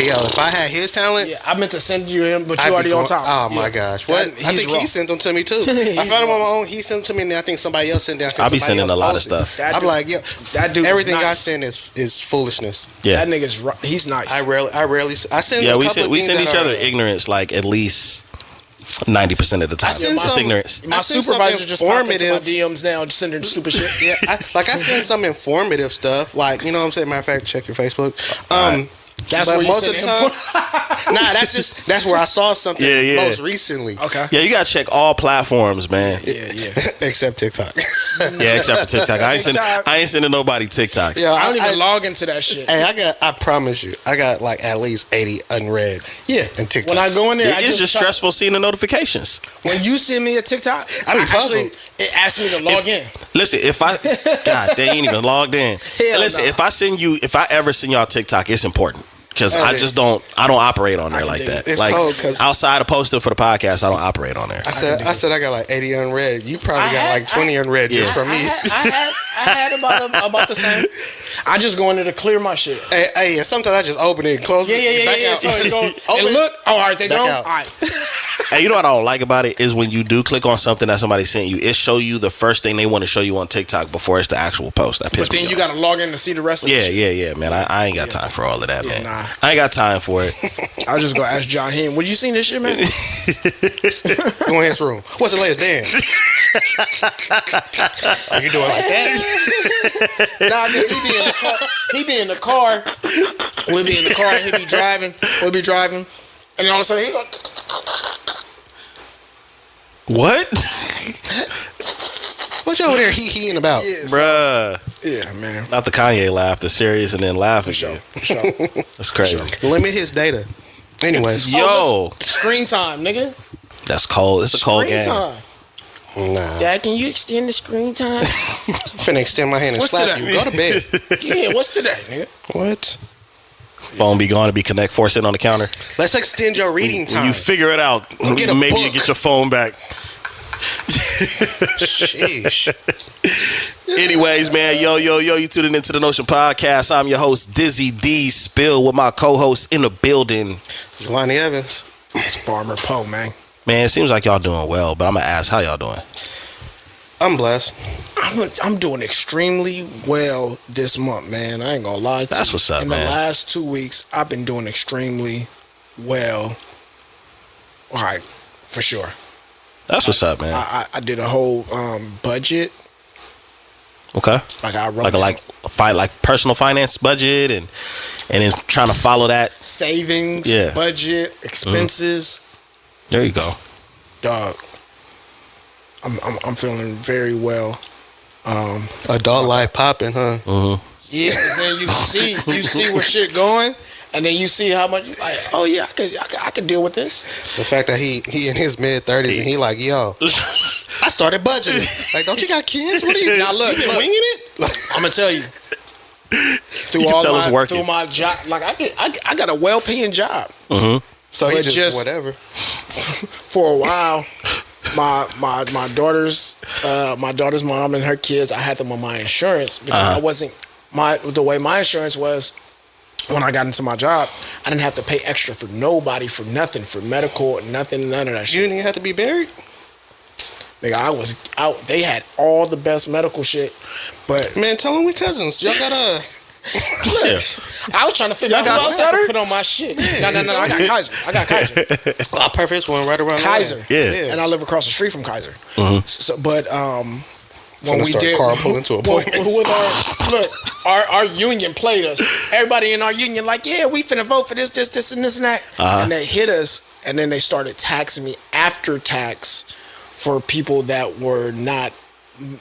Yo, if I had his talent, Yeah, I meant to send you him, but you already on top. Oh my gosh, what? I think he sent them to me too. I found him on my own. He sent them to me, and I think somebody else sent them. I'll be sending a lot of stuff. I'm like, yo, that dude. Everything nice. I send is foolishness. Yeah, that nigga's he's nice. I rarely. I send. Yeah, a we couple send, we send each other are, ignorance like at least 90% of the time. It's ignorance. My supervisor just popped into my DMs now, just sending stupid shit. Yeah, I send some informative stuff. Like, you know what I'm saying? Matter of fact, check your Facebook. That's but where most of the time, nah, that's where I saw something most recently. Okay. Yeah, you gotta check all platforms, man. Yeah. Except TikTok. Yeah, except for TikTok. I ain't sending nobody TikToks. Yeah, I don't even log into that shit. Hey, I promise you, I got like at least 80 unread. Yeah. And TikTok. When I go in there, it's just stressful seeing the notifications. When you send me a TikTok, I be puzzled. It asks me to log in. Listen, God, they ain't even logged in. Listen, if I ever send y'all TikTok, it's important. Because I don't operate on there like that. It's like cold cause outside of posting for the podcast, I don't operate on there. I said I got like 80 unread. You probably got like 20 unread just from me. I had about the same. I just go in there to clear my shit. Hey, sometimes I just open it and close it. Yeah. So it go, and look, all right, they don't. All right. Hey, you know what I don't like about it is when you do click on something that somebody sent you, it show you the first thing they want to show you on TikTok before it's the actual post. That but then you got to log in to see the rest of it. Yeah, man. I ain't got time for all of that, man. Nah. I ain't got time for it. I was just gonna ask John Hinn, would you seen this shit, man? Go in his room. What's the latest dance? Are you doing like that? Nah, cause he be in the car. We'll be in the car and he'll be driving. We'll be driving. And then all of a sudden he go. What? What you over there he-heing about? Yeah, Bruh. Yeah, man. Not the Kanye laugh, the serious and then laugh again. For sure. That's crazy. Limit his data. Anyways. Yo. Screen time, nigga. That's cold. It's a cold game. Screen time. Nah. Dad, can you extend the screen time? I'm finna extend my hand and slap you. Go to bed. Yeah, what's today, nigga? What? Phone be gone to be Connect 4 sitting on the counter. Let's extend your reading time. When you figure it out, get a maybe book. you get your phone back. Sheesh. Anyways, man, yo, you tuning into the Notion Podcast. I'm your host, Dizzy Dspill, with my co-host in the building, Jelani Evans. It's Farmer Poe, man. Man, it seems like y'all doing well, but I'm gonna ask how y'all doing. I'm blessed. I'm doing extremely well this month, man. I ain't gonna lie to you. That's what's up, man. In the last 2 weeks, I've been doing extremely well. All right, for sure. That's what's up, man. I did a whole budget. Okay. Like I wrote like personal finance budget and then trying to follow that savings, budget, expenses. There you go. Dog. I'm feeling very well. Adult life popping, huh? Mm-hmm. Yeah, and then you see where shit going, and then you see how much. Like, oh yeah, I could deal with this. The fact that he in his mid-30s and he like, yo, I started budgeting. Like, don't you got kids? What are you? Now look, you been winging it? Like, I'm gonna tell you. Through my job, like I got a well-paying job. Mm-hmm. So he just whatever. For a while, my daughter's mom and her kids, I had them on my insurance because I wasn't the way my insurance was. When I got into my job, I didn't have to pay extra for nobody, for nothing, for medical, nothing, none of that shit. You didn't even have to be married? Nigga, I was out. They had all the best medical shit, but man, tell them we cousins. Y'all gotta. I was trying to figure out who else I could put on my shit. No. I got Kaiser. Our perfect one right around Kaiser. Yeah. And I live across the street from Kaiser. Mm-hmm. So, but when we did carpooling to appointments. With our union played us. Everybody in our union like, yeah, we finna vote for this, and this, and that. And they hit us, and then they started taxing me after tax for people that were not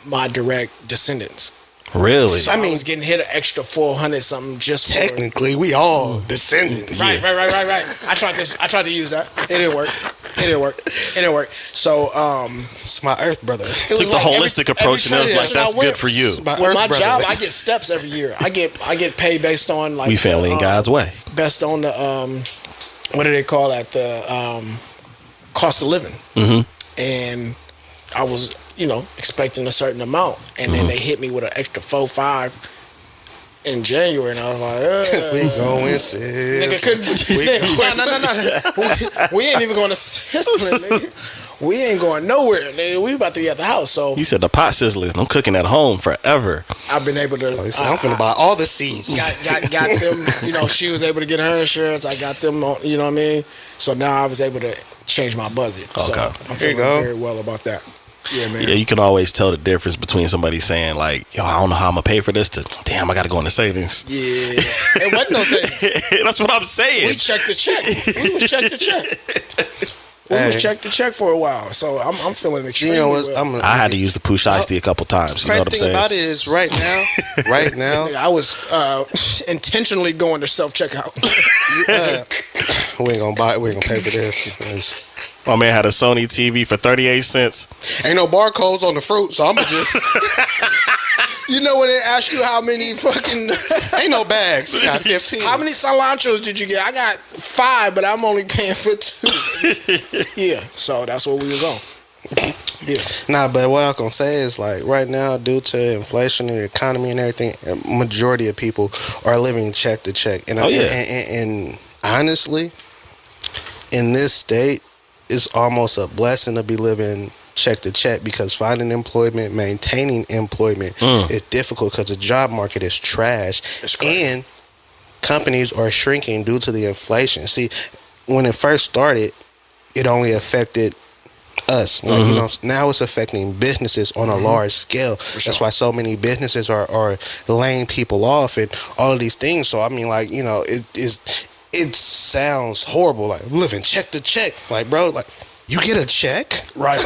my direct descendants. Really? So I was getting hit an extra 400 something just technically we all descendants. Right. I tried to use that. It didn't work. So it's my earth brother. Took the holistic approach and it was like, that's good for you. With my job, I get steps every year. I get paid based on like we family in God's way. Based on the what do they call that? The cost of living. Mm-hmm. And I was expecting a certain amount, and then they hit me with an extra 4-5, in January, and I was like, we going sis. Nigga couldn't. We ain't even going to sizzling, nigga. We ain't going nowhere, nigga. We about to be at the house. So you said the pot sizzling. I'm cooking at home forever. I've been able to. I'm finna buy all the seeds. Got them. You know, she was able to get her insurance. I got them. You know what I mean? So now I was able to change my budget. Okay. So I'm feeling very well about that. Yeah, man. Yeah, you can always tell the difference between somebody saying like, "Yo, I don't know how I'm gonna pay for this," to "Damn, I got to go into savings." Yeah, it wasn't no savings. That's what I'm saying. We checked the check. We was checked the check. We was checked the check for a while, so I'm feeling extremely well. I had to use the push ice a couple times. You know what I'm saying? The thing about it is right now, I was intentionally going to self checkout. We ain't gonna buy it. We ain't gonna pay for this. My man had a Sony TV for 38 cents. Ain't no barcodes on the fruit, so I'm gonna just. You know when they ask you how many fucking ain't no bags. You got 15. How many cilantros did you get? I got 5, but I'm only paying for 2. Yeah, so that's what we was on. Yeah. Nah, but what I was gonna say is like right now, due to inflation and the economy and everything, a majority of people are living check to check. And and honestly, in this state, it's almost a blessing to be living check to check because finding employment, maintaining employment is difficult because the job market is trash and companies are shrinking due to the inflation. See, when it first started, it only affected us. Like, you know, now it's affecting businesses on a large scale. That's why so many businesses are laying people off and all of these things. So I mean, like, you know, it sounds horrible. Like living check to check. Like, bro, like you get a check, right?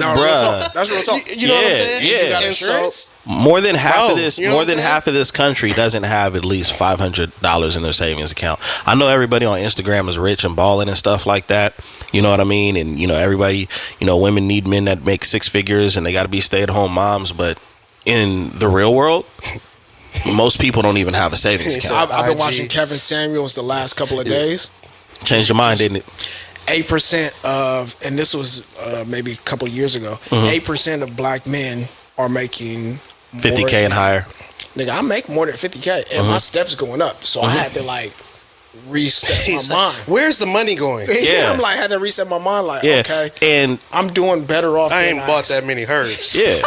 No, bruh. That's real talk. You know what I'm saying? Yeah. You got insurance. More than half of this country doesn't have at least $500 in their savings account. I know everybody on Instagram is rich and balling and stuff like that. You know what I mean? And you know everybody. You know, women need men that make 6 figures and they got to be stay-at-home moms. But in the real world, most people don't even have a savings account. I've been watching Kevin Samuels the last couple of days. Changed your mind, didn't it? 8% of, and this was maybe a couple of years ago, 8% of black men are making $50K and higher. Nigga, I make more than $50K, and my steps going up, so I had to like reset my mind. Where's the money going? Yeah, I'm like, had to reset my mind. Like, yeah. Okay, and I'm doing better off. I ain't bought that many herbs. Yeah.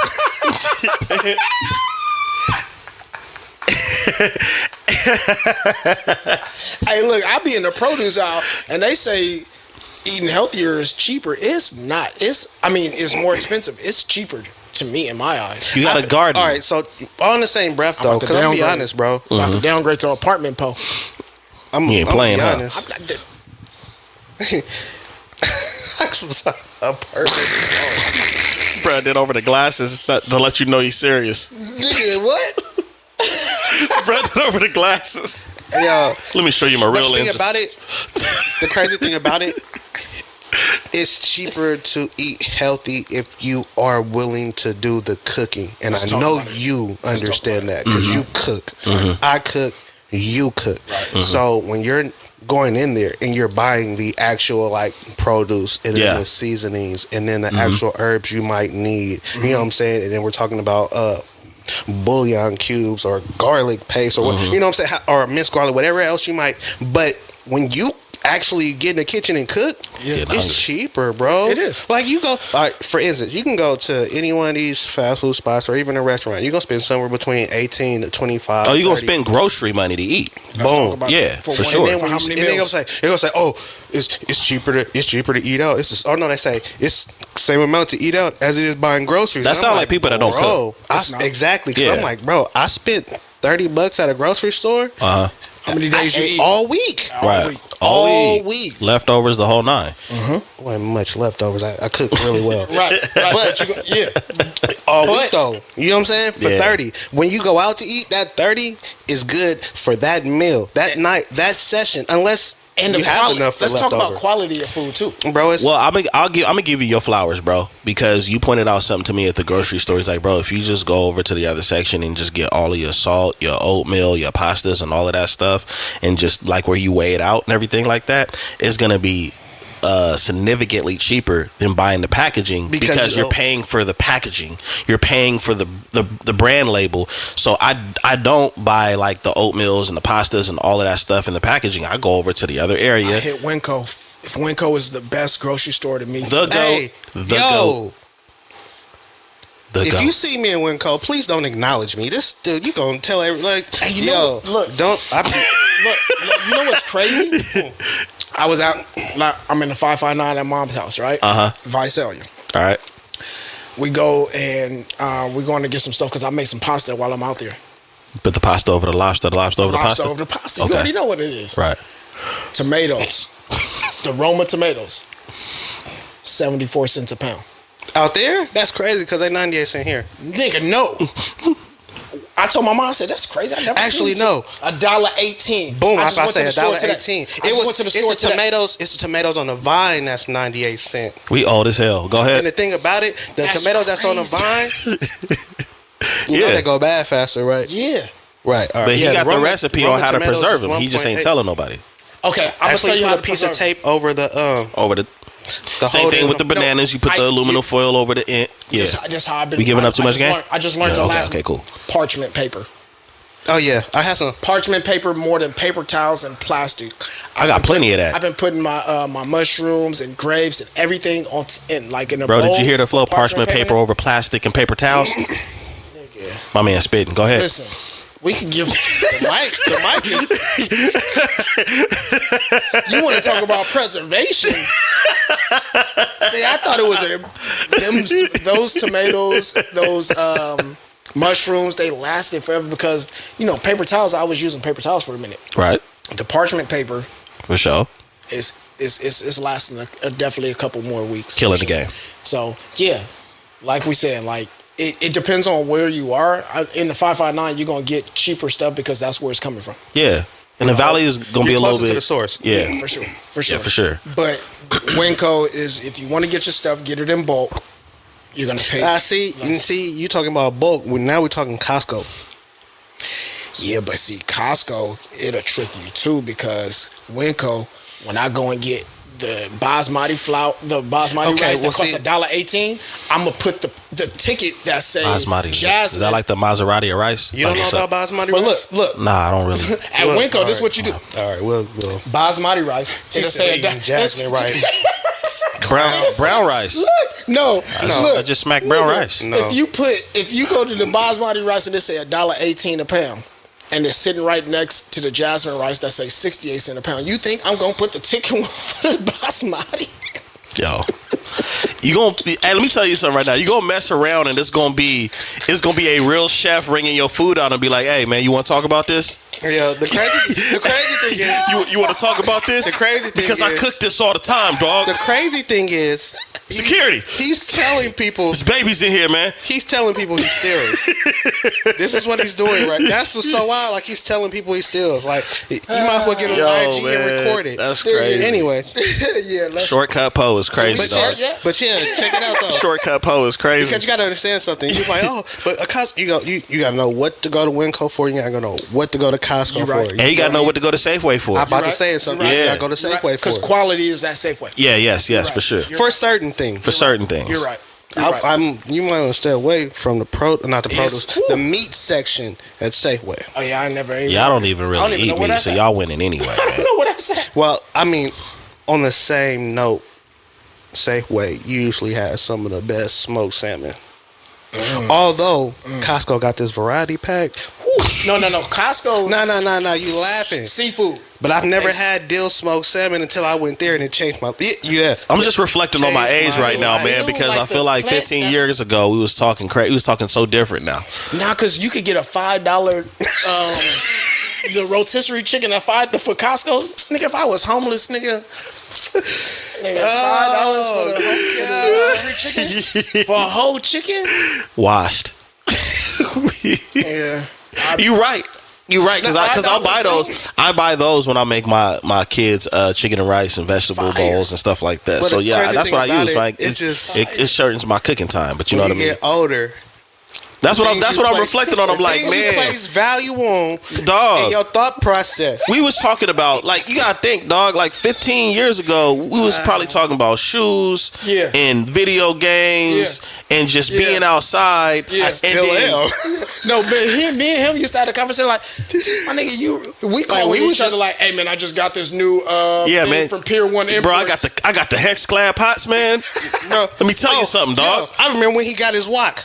Hey, look, I be in the produce aisle, and they say eating healthier is cheaper. It's not. It's more expensive. It's cheaper to me in my eyes. You got a garden. All right, so on the same breath though, because I'm be honest, bro. I'm about to downgrade to apartment po. I'm ain't playing, be huh? honest. Apartment. Bro, did over the glasses to let you know he's serious. Nigga, what? Bro, did over the glasses. Hey, let me show you my real lenses. The crazy thing about it, it's cheaper to eat healthy if you are willing to do the cooking. And I know you understand that because you cook. I cook, you cook. Right. So when you're going in there and you're buying the actual like produce and then the seasonings and then the actual herbs you might need, you know what I'm saying? And then we're talking about bouillon cubes or garlic paste or what, you know what I'm saying, or minced garlic, whatever else you might. But when you actually get in the kitchen and cook, it's cheaper, bro. It is. Like you go, all right, for instance, you can go to any one of these fast food spots or even a restaurant. You're gonna spend somewhere between 18 to 25. Oh, you're gonna spend grocery money to eat. Boom. Yeah, for sure. And then they're gonna say, oh, it's cheaper to eat out. They say it's same amount to eat out as it is buying groceries. That sounds like people that don't cook. Exactly. Because I'm like, bro, I spent $30 at a grocery store. How many days you eat? All week. Right. All week. Leftovers the whole 9. Wasn't much leftovers. I cook really well. Right. But all week though. You know what I'm saying? For 30. When you go out to eat, that 30 is good for that meal, that night, that session. Unless you have enough for let's leftover. talk about quality of food too, bro. Well, I'm gonna give you your flowers, bro, because you pointed out something to me at the grocery store. It's like, bro, if you just go over to the other section and just get all of your salt, your oatmeal, your pastas, and all of that stuff, and just like where you weigh it out and everything like that, it's gonna be significantly cheaper than buying the packaging because you're paying for the packaging, you're paying for the brand label. So I don't buy like the oatmeals and the pastas and all of that stuff in the packaging. I go over to the other area. I hit Winco. If Winco is the best grocery store to me, If you see me in Winco, please don't acknowledge me. This dude, you gonna tell everybody like, hey, you know, look, don't. Look, you know what's crazy? I was out. I'm in the 559 at mom's house, right? Visalia. All right. We go and we're going to get some stuff because I make some pasta while I'm out there. Put the pasta over the lobster, the lobster over the pasta. Over the pasta. You already know what it is. Right. Tomatoes. The Roma tomatoes. 74 cents a pound. Out there? That's crazy because they 98 cents here. Nigga, no. I told my mom, I said, that's crazy. I never actually no. $1.18. Boom, I say $1.18. It's the tomatoes on the vine that's 98 cents. We old as hell. Go ahead. And the thing about it, the tomatoes that's on the vine, you know they go bad faster, right? Yeah. Right. All right. But he got the recipe on how to preserve them. He just ain't telling nobody. Okay, I'm gonna tell you how to put a piece of tape over the same thing with the bananas. You put the aluminum foil over the end. Yeah. That's how I've been. We giving up too much game? I just learned the last Okay, cool. Parchment paper. Oh yeah, I have some parchment paper more than paper towels and plastic. I got plenty of that. I've been putting my my mushrooms and grapes and everything in a Bro, bowl. did you hear the flow? Parchment paper over plastic and paper towels. My man spitting. Go ahead. Listen. We can give the mic is. You want to talk about preservation? I thought it was those tomatoes, those mushrooms. They lasted forever because paper towels. I was using paper towels for a minute. Right. The parchment paper, for sure, is lasting definitely a couple more weeks. Killing the game. So yeah, like we said, like. It depends on where you are. In the 559, you're gonna get cheaper stuff because that's where it's coming from. Yeah, and the valley is gonna be a little bit to the source. Yeah, for sure. Yeah, for sure. But Winco is if you want to get your stuff, get it in bulk. You're gonna pay. See, you talking about bulk. Now we're talking Costco. Yeah, but see, Costco it'll trick you too because Winco, when I go and get the basmati flour, the basmati rice that costs $1.18. I'm gonna put the ticket that says basmati. Jasmine. Is that like the Maserati of rice? You don't know about basmati rice? But look. Nah, I don't really. At Winco, this is what you do. All right, we'll. Basmati rice. It'll say Jasmine rice. brown rice. Look, no. Look, I just smacked brown rice. No. If you go to the basmati rice and it say $1.18 a pound. And it's sitting right next to the jasmine rice that say 68 cents a pound. You think I'm gonna put the ticket for the basmati? Yo, you gonna? Hey, let me tell you something right now. You gonna mess around and it's gonna be a real chef ringing your food out and be like, "Hey, man, you want to talk about this?" Yeah, the crazy thing is, you want to talk about this? The crazy thing because I cook this all the time, dog. The crazy thing is. Security. He's telling people. There's babies in here, man. He's telling people he steals. This is what he's doing, right? That's what's so wild. Like he's telling people he steals. Like you might as well get on IG and record it. That's crazy. Anyways, Shortcut Poe is crazy, dog. But check it out though. Shortcut Poe is crazy because you got to understand something. You're like, but you got to know what to go to Winco for. You got to know what to go to Costco for. And you got to know what to go to Safeway for. I'm about to say something. Yeah. You got to go to Safeway for. Because quality is at Safeway. Yeah. Yes. For sure. For certain things. You're right. You might want to stay away from the the meat section at Safeway. Oh yeah, I never. I don't even really eat meat, so y'all winning anyway. I don't know what I said. Well, I mean, on the same note, Safeway usually has some of the best smoked salmon. Although Costco got this variety pack. No. Costco. No. You laughing? Seafood. But I've never had dill smoked salmon until I went there and it changed my. Yeah. I'm just reflecting on my age right now, man, because I feel like 15 years ago we was talking crazy. We was talking so different now. Nah, because you could get a $5 the rotisserie chicken at $5 for Costco. Nigga, if I was homeless, nigga $5 for the rotisserie chicken for a whole chicken. Washed. Yeah. You right. You're right, because I'll buy those. I buy those when I make my kids chicken and rice and vegetable bowls and stuff like that. But so yeah, that's what I use. It shortens my cooking time. But you know what I mean. When you get older, That's what I'm reflecting on. I'm like, man, you place value on, dog, in your thought process. We was talking about, like, you gotta think, dog. Like 15 years ago, we was probably talking about shoes, and video games, and just being outside. I still am. No, but me and him used to have a conversation like, my nigga, we call each other like, hey man, I just got this new thing from Pier 1 Imports. Bro, I got the Hex Clad pots, man. Bro, let me tell you something, dog. I remember when he got his wok.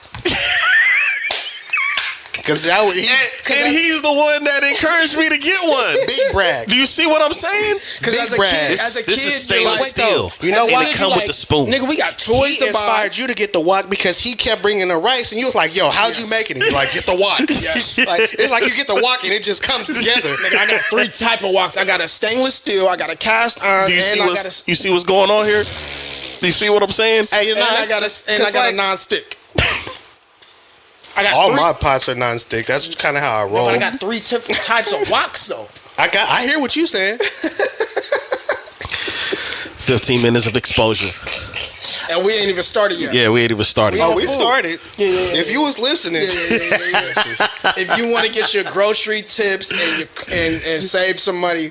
Cause he's the one that encouraged me to get one. Big brag. Do you see what I'm saying? Because as a kid, this is stainless steel. You know why? It come with the spoon. Nigga, we got toys to buy. He inspired you to get the wok because he kept bringing the rice, and you was like, "Yo, how'd you make it?" And he's like, "Get the wok." It's like you get the wok and it just comes together. Nigga, I got 3 type of woks. I got a stainless steel. I got a cast iron. You see what's going on here? Do you see what I'm saying? Hey, I got a non-stick. All my pots are non-stick. That's kind of how I roll. I got 3 different types of woks though. I hear what you saying. 15 minutes of exposure. And we ain't even started yet. Yeah, we ain't even started. We started. Yeah. If you was listening. If you want to get your grocery tips and save some money.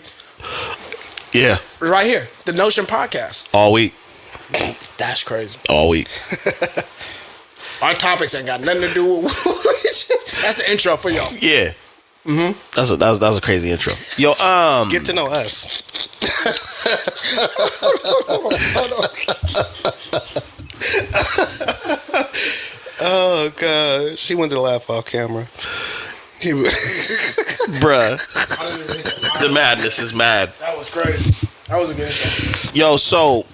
Yeah. Right here. The Notion Podcast. All week. That's crazy. All week. Our topics ain't got nothing to do with. That's the intro for y'all. Yeah. Mm-hmm. That was a crazy intro. Yo, get to know us. Oh gosh, she wanted to laugh off camera. Bruh, the madness is mad. That was crazy. That was a good intro. Yo, so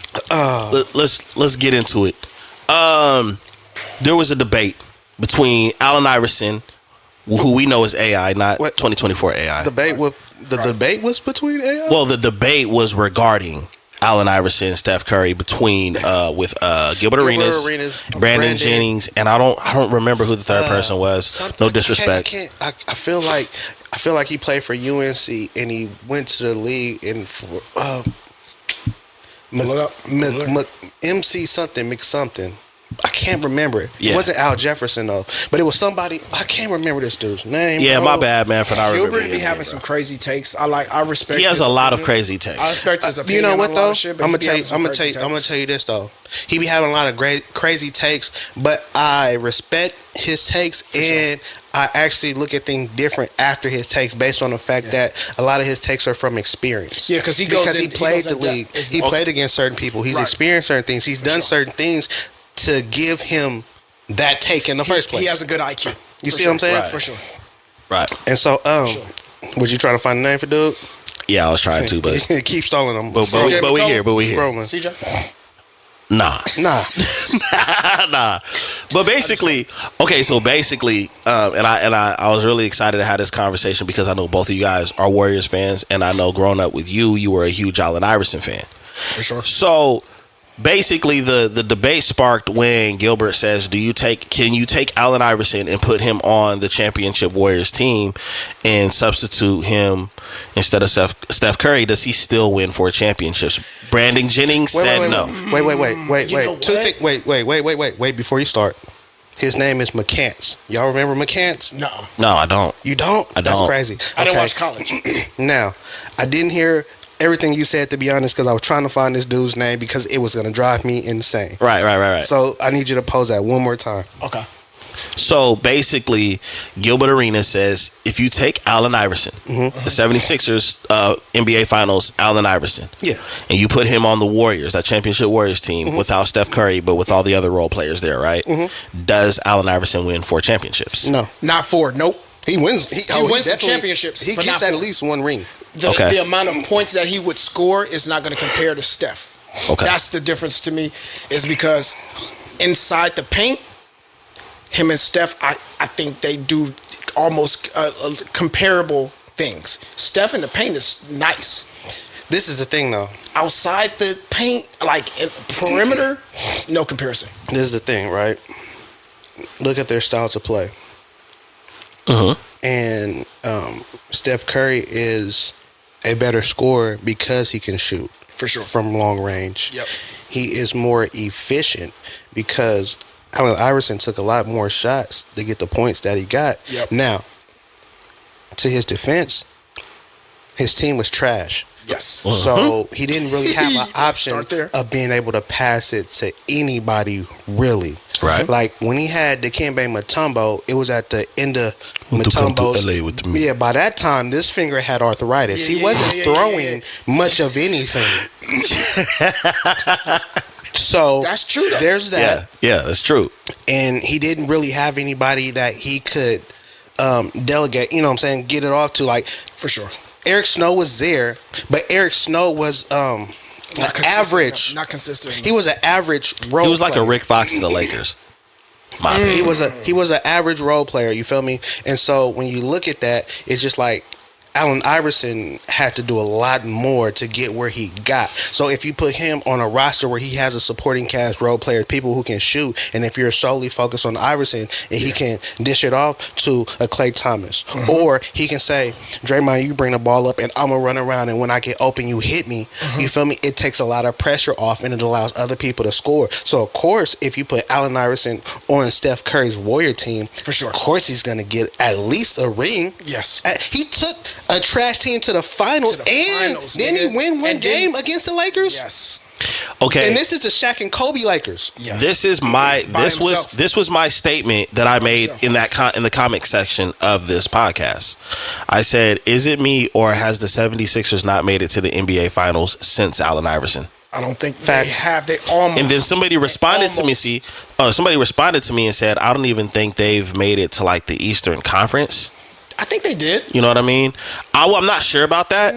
let's get into it. There was a debate between Allen Iverson, who we know is AI, not 2024 AI. The debate was between AI? Well, the debate was regarding Allen Iverson, Steph Curry, between with Gilbert Arenas, Brandon Jennings, and I don't remember who the third person was. No disrespect. I feel like he played for UNC and he went to the league and for MC something, McSomething. I can't remember it. Yeah. It wasn't Al Jefferson though, but it was somebody. I can't remember this dude's name. Yeah, bro. My bad, man, for not remembering. Gilbert be having some crazy takes. I respect. He has a lot of crazy takes. I respect his opinion. You know what though? I'm gonna tell you this though. He be having a lot of crazy takes, but I respect his takes and I actually look at things different after his takes based on the fact that a lot of his takes are from experience. Yeah, because he played the league. Exactly. He played against certain people. He's experienced certain things. He's done certain things to give him that take in the first place. He has a good IQ. You see what I'm saying? Right. For sure. Right. And so, was you trying to find a name for dude? Yeah, I was trying to, but keep stalling him. But we here. Scrolling. CJ? Nah. But basically, and I was really excited to have this conversation because I know both of you guys are Warriors fans, and I know growing up with you were a huge Allen Iverson fan. For sure. So basically, the debate sparked when Gilbert says, can you take Allen Iverson and put him on the championship Warriors team and substitute him instead of Steph Curry? Does he still win 4 championships? Brandon Jennings said no. Wait, before you start. His name is McCants. Y'all remember McCants? No, I don't. You don't? I don't. That's crazy. I didn't watch college. Now, I didn't hear everything you said, to be honest, because I was trying to find this dude's name because it was going to drive me insane. Right. So I need you to pose that one more time. Okay. So basically, Gilbert Arenas says, if you take Allen Iverson, the 76ers NBA Finals, Allen Iverson, and you put him on the Warriors, that championship Warriors team, without Steph Curry, but with all the other role players there, right? Does Allen Iverson win 4 championships? No. Not 4. Nope. He wins. He wins some championships. He gets at least 1 ring. The amount of points that he would score is not going to compare to Steph. Okay. That's the difference to me, is because inside the paint, him and Steph, I think they do almost comparable things. Steph in the paint is nice. This is the thing, though. Outside the paint, like in perimeter, no comparison. This is the thing, right? Look at their styles of play. And Steph Curry is a better scorer because he can shoot. For sure. From long range. Yep. He is more efficient because Allen Iverson took a lot more shots to get the points that he got. Yep. Now, to his defense, his team was trash. Yes. So he didn't really have an option of being able to pass it to anybody, really. Right. Like when he had Dikembe Mutombo, it was at the end of Mutombo's. Yeah, by that time, this finger had arthritis. He wasn't throwing much of anything. So that's true, though. There's that. Yeah, that's true. And he didn't really have anybody that he could delegate, you know what I'm saying, get it off to, like, for sure. Eric Snow was there, but Eric Snow was average. Not consistent. He was an average role player. He was like a Rick Fox to the Lakers. He was an average role player, you feel me? And so when you look at that, it's just like Allen Iverson had to do a lot more to get where he got. So if you put him on a roster where he has a supporting cast role player, people who can shoot, and if you're solely focused on Iverson and he can dish it off to a Klay Thomas, or he can say, Draymond, you bring the ball up and I'm going to run around, and when I get open, you hit me. You feel me? It takes a lot of pressure off and it allows other people to score. So of course, if you put Allen Iverson on Steph Curry's Warrior team, for sure, of course he's going to get at least a ring. Yes. He took a trash team to the finals, didn't he win one game against the Lakers? Yes. Okay. And this is the Shaq and Kobe Lakers. Yes. This was my statement that I made in the comic section of this podcast. I said, is it me, or has the 76ers not made it to the NBA finals since Allen Iverson? I don't think they have. They almost. And then somebody responded to me. Somebody responded to me and said, I don't even think they've made it to like the Eastern Conference. I think they did. You know what I mean? I'm not sure about that.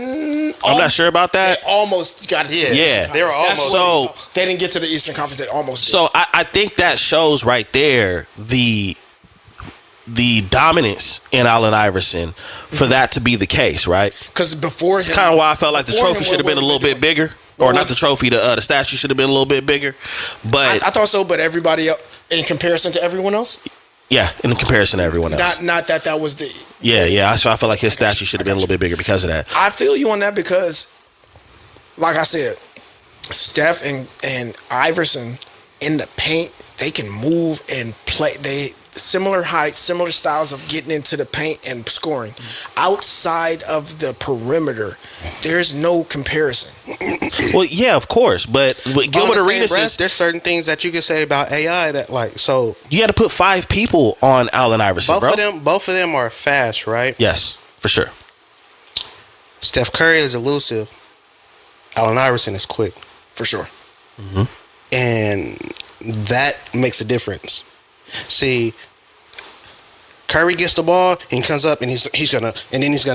I'm not sure about that. They almost got it. Yeah. They were almost. So they didn't get to the Eastern Conference. They almost did. So I think that shows right there the dominance in Allen Iverson for that to be the case, right? Because before it's kind of why I felt like the trophy should have been a little bit bigger. Or not the trophy, the statue should have been a little bit bigger. But I thought so, but everybody else, in comparison to everyone else? Yeah, in comparison to everyone else. Not that was the... Yeah. So I feel like his statue should have been a little bit bigger because of that. I feel you on that because, like I said, Steph and Iverson in the paint, they can move and play. They similar heights, similar styles of getting into the paint and scoring. Outside of the perimeter, there's no comparison. Well, yeah, of course, but Gilbert Arenas is... There's certain things that you can say about AI that, like, so... You had to put 5 people on Allen Iverson, Both of them are fast, right? Yes, for sure. Steph Curry is elusive. Allen Iverson is quick. For sure. And that makes a difference. See, Curry gets the ball and he comes up and he's gonna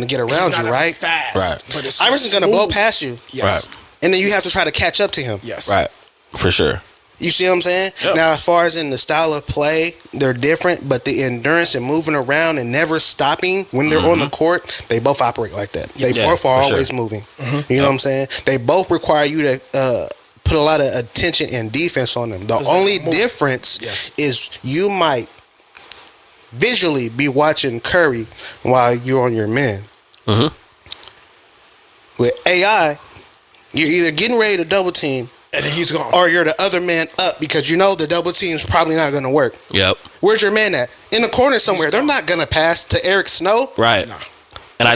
get around you, right? Fast, right. But it's Iverson's gonna blow past you. Yes. Right. And then you have to try to catch up to him. Yes. Right. For sure. You see what I'm saying? Yep. Now, as far as in the style of play, they're different, but the endurance and moving around and never stopping when they're on the court, they both operate like that. They both are always moving. You know what I'm saying? They both require you to put a lot of attention and defense on them. The only difference is you might visually be watching Curry while you're on your man. With AI, you're either getting ready to double team and then he's gone, or you're the other man up because you know the double team's probably not going to work. Yep. Where's your man at? In the corner somewhere. They're not going to pass to Eric Snow. Right. No. And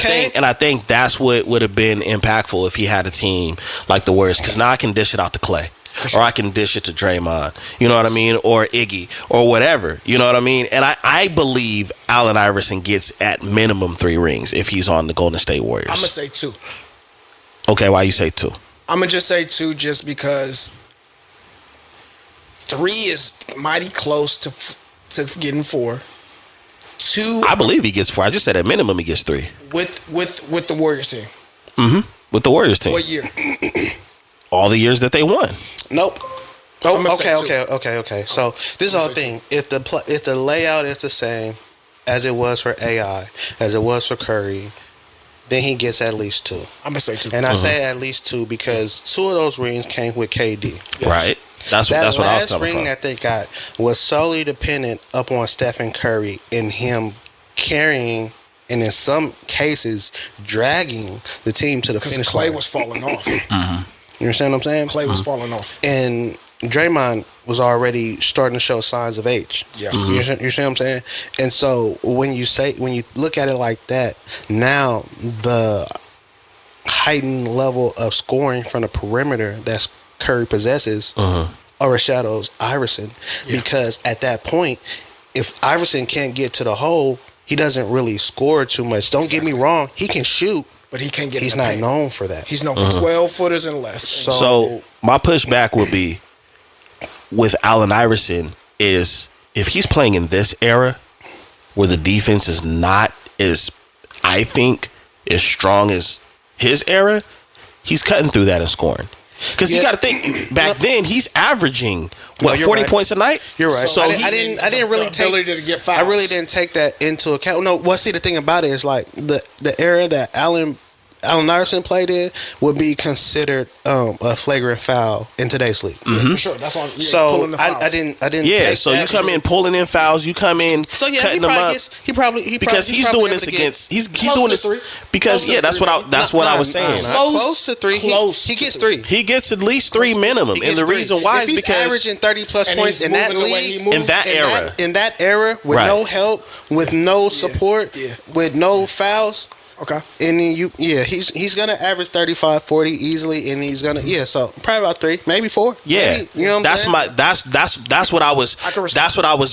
I think that's what would have been impactful if he had a team like the Warriors, because now I can dish it out to Klay. Sure. Or I can dish it to Draymond, you know what I mean, or Iggy, or whatever, you know what I mean. And I believe Allen Iverson gets at minimum 3 rings if he's on the Golden State Warriors. I'm gonna say 2. Okay, why you say 2? I'm gonna just say 2, just because 3 is mighty close to getting 4. 2, I believe he gets 4. I just said at minimum he gets 3 with the Warriors team. With the Warriors team. What year? All the years that they won. Nope. Okay. So this is the whole thing. If the layout is the same as it was for AI, as it was for Curry, then he gets at least 2. I'm gonna say 2. And I say at least 2 because 2 of those rings came with KD. Yes. Right. That's what I was coming from. That last ring that they got was solely dependent upon Stephen Curry and him carrying, and in some cases dragging the team to the finish line. Klay was falling off. You understand what I'm saying? Klay was falling off. And Draymond was already starting to show signs of age. Yes. You see what I'm saying? And so when you look at it like that, now the heightened level of scoring from the perimeter that Curry possesses overshadows Iverson, because at that point, if Iverson can't get to the hole, he doesn't really score too much. Don't get me wrong, he can shoot, but he can't get. He's not known for that. He's known for 12-footers and less. So my pushback would be with Allen Iverson is if he's playing in this era where the defense is not as, I think, as strong as his era, he's cutting through that and scoring. Because you got to think, back then he's averaging 40 points a night. You're right. So I didn't really take that into account. No, well, see, the thing about it is like the era that Allen Iverson played in would be considered a flagrant foul in today's league. For sure, that's on. So pulling the fouls. I didn't. Yeah, so you come in pulling in fouls. You come in. So yeah, cutting them up. Because he's doing this against. He's doing this because that's what I was saying. Close to three. He gets three. He gets at least three minimum, and the reason why is because he's averaging 30+ points in that league, in that era, with no help, with no support, with no fouls. Okay. And then he's gonna average 35-40 easily, and he's gonna so probably about 3, maybe 4. Yeah, maybe, you know what I'm saying? That's what I was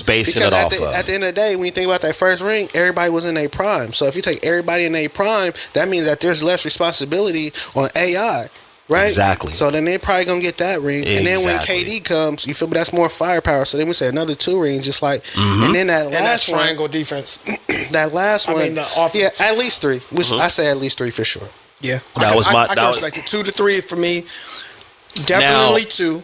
basing it off of. At the end of the day, when you think about that first ring, everybody was in their prime. So if you take everybody in their prime, that means that there's less responsibility on AI. Right? Exactly. So then they're probably gonna get that ring, and then when KD comes, you feel me? That's more firepower. So then we say another 2 rings, just like, and then that last triangle defense. That last one, the offense. at least 3. Which I say at least 3 for sure. Yeah, that was my. I can respect it. 2 to 3 for me. Definitely 2.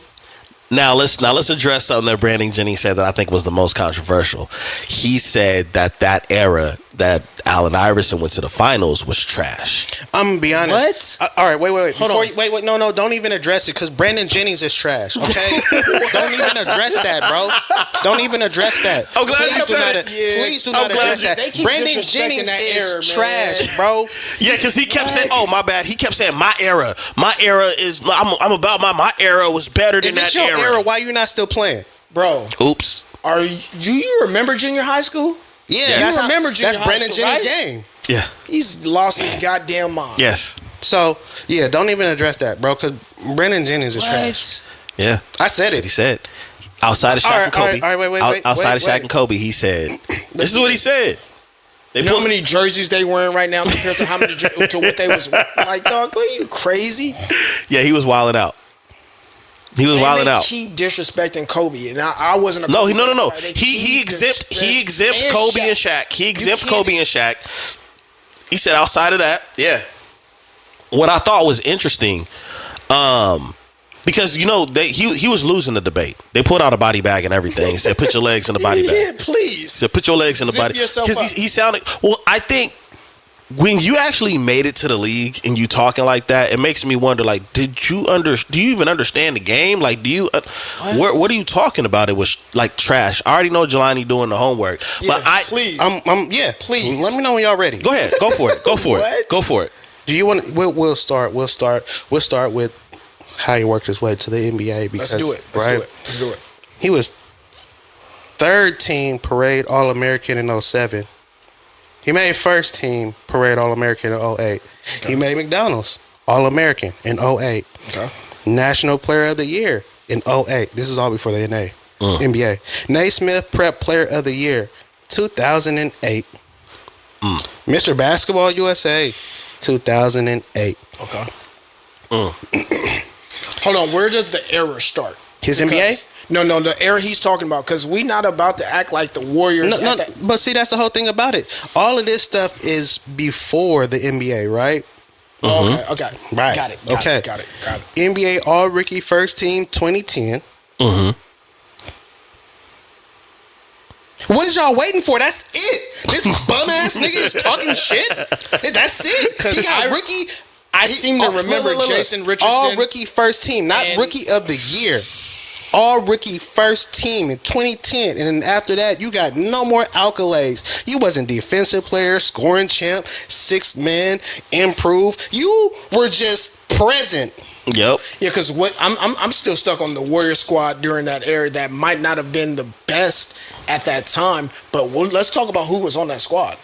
Now let's address something that Brandon Jennings said that I think was the most controversial. He said that era that Allen Iverson went to the finals was trash. I'm gonna be honest. What? All right, wait. Hold on. Wait. No, don't even address it because Brandon Jennings is trash. Okay, don't even address that, bro. Don't even address that. I'm glad you said it. Please do not address that. Brandon Jennings is trash, bro. Yeah, because he kept saying, "Oh, my bad." He kept saying, "My era. My era is. I'm about my era was better than that era." Why you not still playing, bro? Oops. Do you remember junior high school? Yeah, you remember junior high Brandon school, Jennings' right? game. Yeah, he's lost his goddamn mind. Yes. So yeah, don't even address that, bro, because Brandon Jennings is trash. Yeah, I said it. He said outside of Shaq and Kobe. All right, wait. Outside of Shaq and Kobe, he said, "This is what he said." You know how many jerseys they wearing right now compared to how many to what they was like, dog? Are you crazy? Yeah, he was wilding out. He was wilding out. Keep disrespecting Kobe, and I wasn't a Kobe. No. He exempt Kobe and Shaq. He exempt Kobe and Shaq. He said outside of that, yeah. What I thought was interesting, because he was losing the debate. They pulled out a body bag and everything. He said, "Put your legs in the body bag." Yeah, please. He said, "Put your legs in the body." Because he sounded. Well, I think when you actually made it to the league and you talking like that, it makes me wonder, like, do you even understand the game? Like, do you what are you talking about? It was like trash. I already know Jelani doing the homework. Yeah, but please. Please. Let me know when y'all ready. Go ahead. Go for it. Go for it. Do you want we'll start with how he worked his way to the NBA, because Let's do it. He was 3rd team parade All-American in 07. He made 1st team parade All-American in 08. Okay. He made McDonald's All-American in 08. Okay. National Player of the Year in 08. This is all before the NBA. Naismith Prep Player of the Year 2008. Mr. Basketball USA 2008. Okay. Hold on, where does the era start? His NBA? No, the era he's talking about, because we not about to act like the Warriors. No, but see, that's the whole thing about it. All of this stuff is before the NBA, right? Okay. Right. Got it. NBA All-Rookie First Team 2010. What is y'all waiting for? That's it. This bum-ass nigga is talking shit. That's it. He got rookie... I seem to remember Jason Richardson. All-Rookie First Team, not Rookie of the Year. All-Rookie First Team in 2010, and then after that, you got no more accolades. You wasn't defensive player, scoring champ, 6th man, improved. You were just present. Yep. Yeah, because what I'm still stuck on the Warrior squad during that era that might not have been the best at that time. But let's talk about who was on that squad.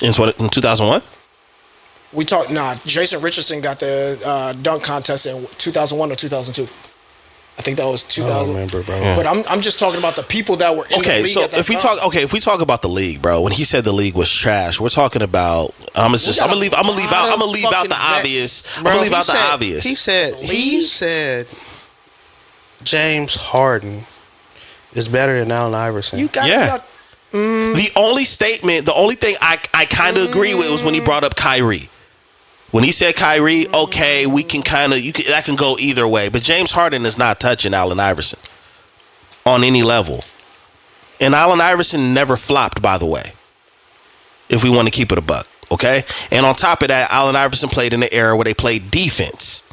In 2001. Jason Richardson got the dunk contest in 2001 or 2002. I think that was 2000. I don't remember, bro. But I'm just talking about the people that were in the league at that time. If we talk about the league, bro, when he said the league was trash, we're talking about. I'm gonna leave out the obvious. I'm gonna leave out the obvious. He said James Harden is better than Allen Iverson. The only thing I kind of agree with was when he brought up Kyrie. When he said Kyrie, okay, we can that can go either way. But James Harden is not touching Allen Iverson on any level. And Allen Iverson never flopped, by the way, if we want to keep it a buck, okay? And on top of that, Allen Iverson played in the era where they played defense.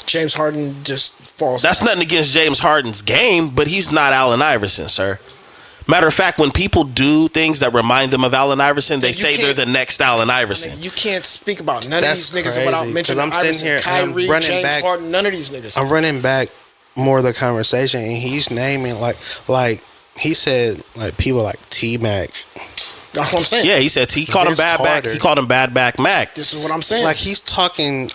James Harden just falls. That's nothing against James Harden's game, but he's not Allen Iverson, sir. Matter of fact, when people do things that remind them of Allen Iverson, they say they're the next Allen Iverson. You can't speak about none of these niggas without mentioning Iverson, Kyrie, James Harden, none of these niggas. I'm running back more of the conversation, and he's naming like he said like people like T-Mac. That's what I'm saying. Yeah, he said he called him bad back. He called him bad back Mac. This is what I'm saying. Like he's talking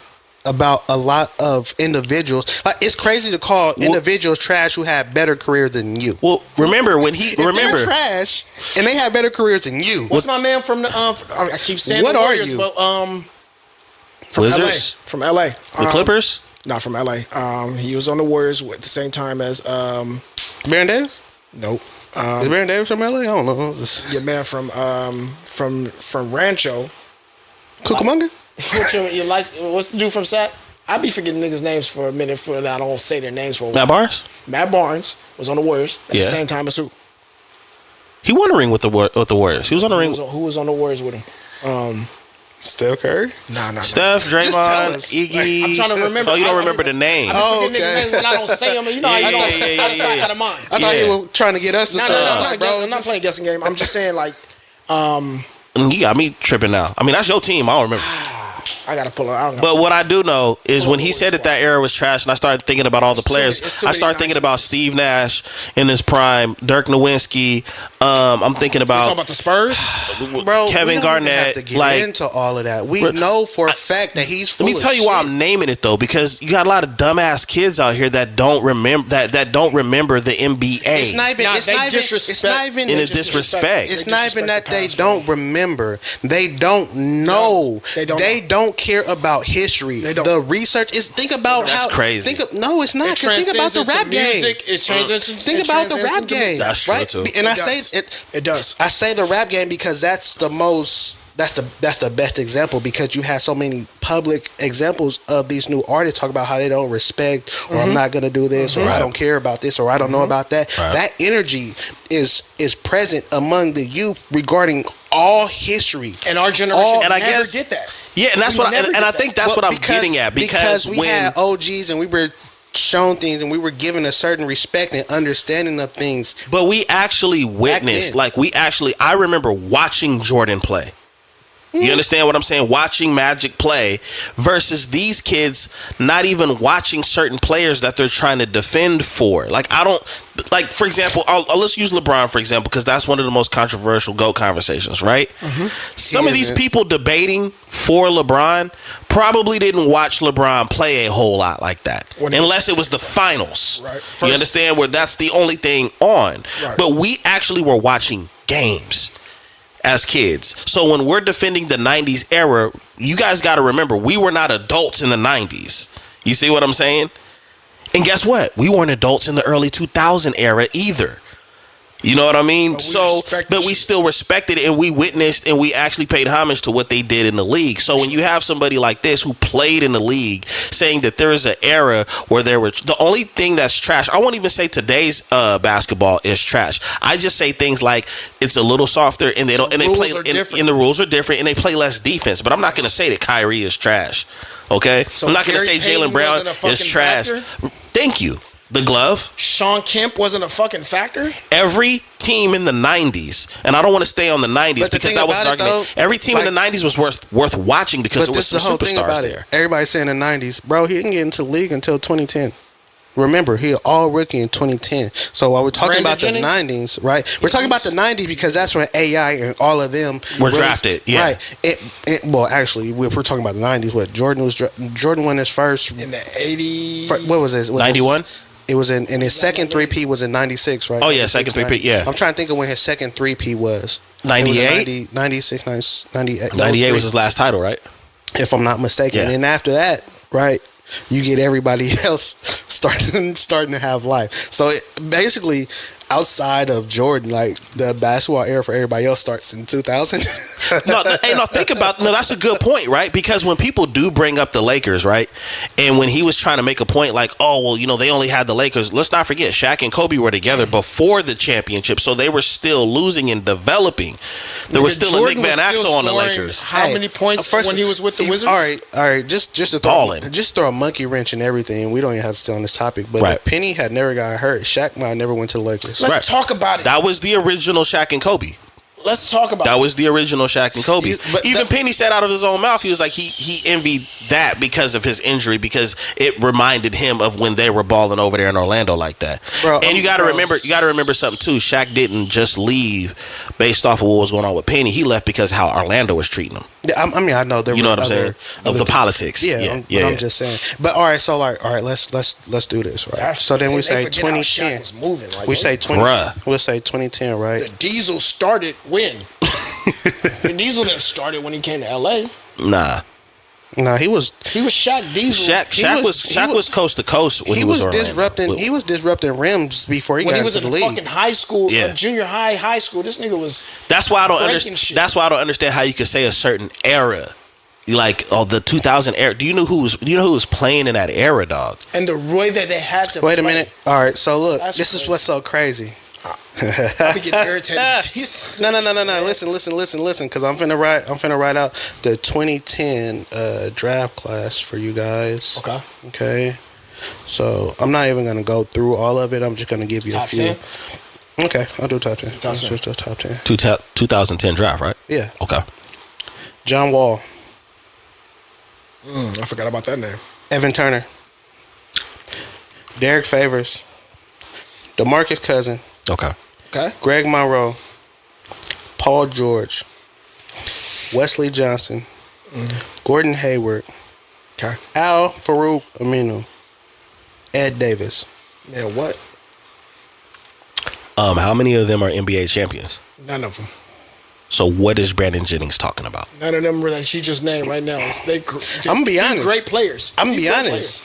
about a lot of individuals. Like it's crazy to call individuals trash who have better career than you. Well, remember when they're trash and they have better careers than you. What's my man from the? I keep saying what the Warriors, are you? But from Wizards? From LA. The Clippers? Not from LA. He was on the Warriors at the same time as Baron Davis. Nope. Is Baron Davis from LA? I don't know. Your man from Rancho. Cucamonga? What's the dude from SAT? I be forgetting niggas' names for a minute for that I don't say their names for a while. Matt Barnes? Matt Barnes was on the Warriors at the same time as who? He won a ring with the Warriors. He was on the ring. Who was on the Warriors with him? Steph Curry? No. Steph, Draymond, Iggy. I'm trying to remember. Oh, you don't remember the name. I forget niggas' names when I don't say them. You know how you don't out of sight, out of mind. I thought you were trying to get us to say I'm not playing guessing game. I'm just saying like. You got me tripping now. I mean, that's your team. I don't remember. I gotta pull it. But what I do know is when he said that era was trash, and I started thinking about all the players, I started thinking about Steve Nash in his prime, Dirk Nowitzki. I'm thinking about. You talking about the Spurs, bro? Kevin Garnett. Have to get into all of that. We know for a fact that he's full. Let me tell you why I'm naming it though, because you got a lot of dumbass kids out here that don't remember that don't remember the NBA. It's not even. In a disrespect. It's not even that they don't remember. They don't know. They don't care about history. The research is. Think about how crazy. No, it's not. Think about the rap game. Think about the rap game. That's right? true too. And I say it does. I say the rap game because that's the most. That's the best example because you have so many public examples of these new artists talk about how they don't respect or I'm not gonna do this or I don't care about this or I don't know about that. Right. That energy is present among the youth regarding all history. And our generation never did that. Yeah, and that's I think that's what I'm getting at because we had OGs and we were shown things and we were given a certain respect and understanding of things. But we actually witnessed, I remember watching Jordan play. You understand what I'm saying? Watching Magic play versus these kids not even watching certain players that they're trying to defend for. Like, for example, let's use LeBron, for example, because that's one of the most controversial GOAT conversations, right? Some of these people debating for LeBron probably didn't watch LeBron play a whole lot like that. Unless it was the finals. Right. You understand? Where that's the only thing on. Right. But we actually were watching games as kids. So when we're defending the 90s era, you guys got to remember, we were not adults in the 90s. You see what I'm saying? And guess what? We weren't adults in the early 2000 era either. You know what I mean? But we still respected it and we witnessed and we actually paid homage to what they did in the league. So when you have somebody like this who played in the league saying that there is an era where there were the only thing that's trash, I won't even say today's basketball is trash. I just say things like it's a little softer and they play and the rules are different and they play less defense. But I'm not going to say that Kyrie is trash. Okay? So I'm not going to say Jaylen Brown is trash. Thank you. The glove? Sean Kemp wasn't a fucking factor? Every team in the 90s, and I don't want to stay on the 90s because that was an argument. Every team in the 90s was worth watching because it was some superstars there. Everybody's saying the 90s. Bro, he didn't get into the league until 2010. Remember, he all rookie in 2010. So while we're talking about the 90s, right? We're talking about the 90s because that's when AI and all of them were drafted. Yeah. Right. Well, actually, if we're talking about the 90s, what Jordan won his first in the 80s. What was this? 91? It was in his second 3P was in 96, right? Oh yeah, second 3P, yeah. I'm trying to think of when his second 3P was. 98? 96, 98. 98 was his last title, right? If I'm not mistaken. Yeah. And after that, right, you get everybody else starting to have life. So basically, outside of Jordan, like the basketball era for everybody else starts in 2000. Think about that's a good point, right? Because when people do bring up the Lakers, right, and when he was trying to make a point like, oh well, they only had the Lakers. Let's not forget, Shaq and Kobe were together before the championship, so they were still losing and developing. There was still a Nick Van Exel on the Lakers. How many points when he was with the Wizards? All right, just to throw a monkey wrench in everything. We don't even have to stay on this topic, but if Penny had never got hurt, Shaq might have never went to the Lakers. Let's talk about it. That was the original Shaq and Kobe. Let's talk about that. Was the original Shaq and Kobe. Even Penny said out of his own mouth, he was like he envied that because of his injury, because it reminded him of when they were balling over there in Orlando like that. Bro, and you got to remember something too. Shaq didn't just leave based off of what was going on with Penny. He left because how Orlando was treating him. Yeah, I mean, I know there. You know what I'm saying? Of the politics. Yeah. I'm just saying. But all right, so all right, let's do this, right? So then we say 2010. Was moving, like, we say 2010, right? The Diesel started when? The Diesel didn't start it when he came to LA. Nah, he was Shaq Diesel. Shaq was coast to coast when he was disrupting. He was disrupting rims before he got into the league. When he was in fucking high school, junior high school. This nigga was. That's why I don't understand. That's why I don't understand how you could say a certain era, like the 2000 era. Do you know who was playing in that era, dog? And the way that they had to. Wait a minute. All right, so look, this is what's so crazy. I get irritated. No. Listen. Because I'm finna write out the 2010 draft class for you guys. Okay. So I'm not even gonna go through all of it. I'm just gonna give you top a few. 10? Okay, I'll do top 10. Let's just do top 10. 2010 draft, right? Yeah. Okay. John Wall. I forgot about that name. Evan Turner. Derek Favors. DeMarcus Cousins. Okay. Greg Monroe, Paul George, Wesley Johnson, Gordon Hayward, Al Farouk Aminu, Ed Davis. Man, what? How many of them are NBA champions? None of them. So what is Brandon Jennings talking about? None of them were that she just named right now. I'm gonna be honest. Great players. I'm gonna be honest.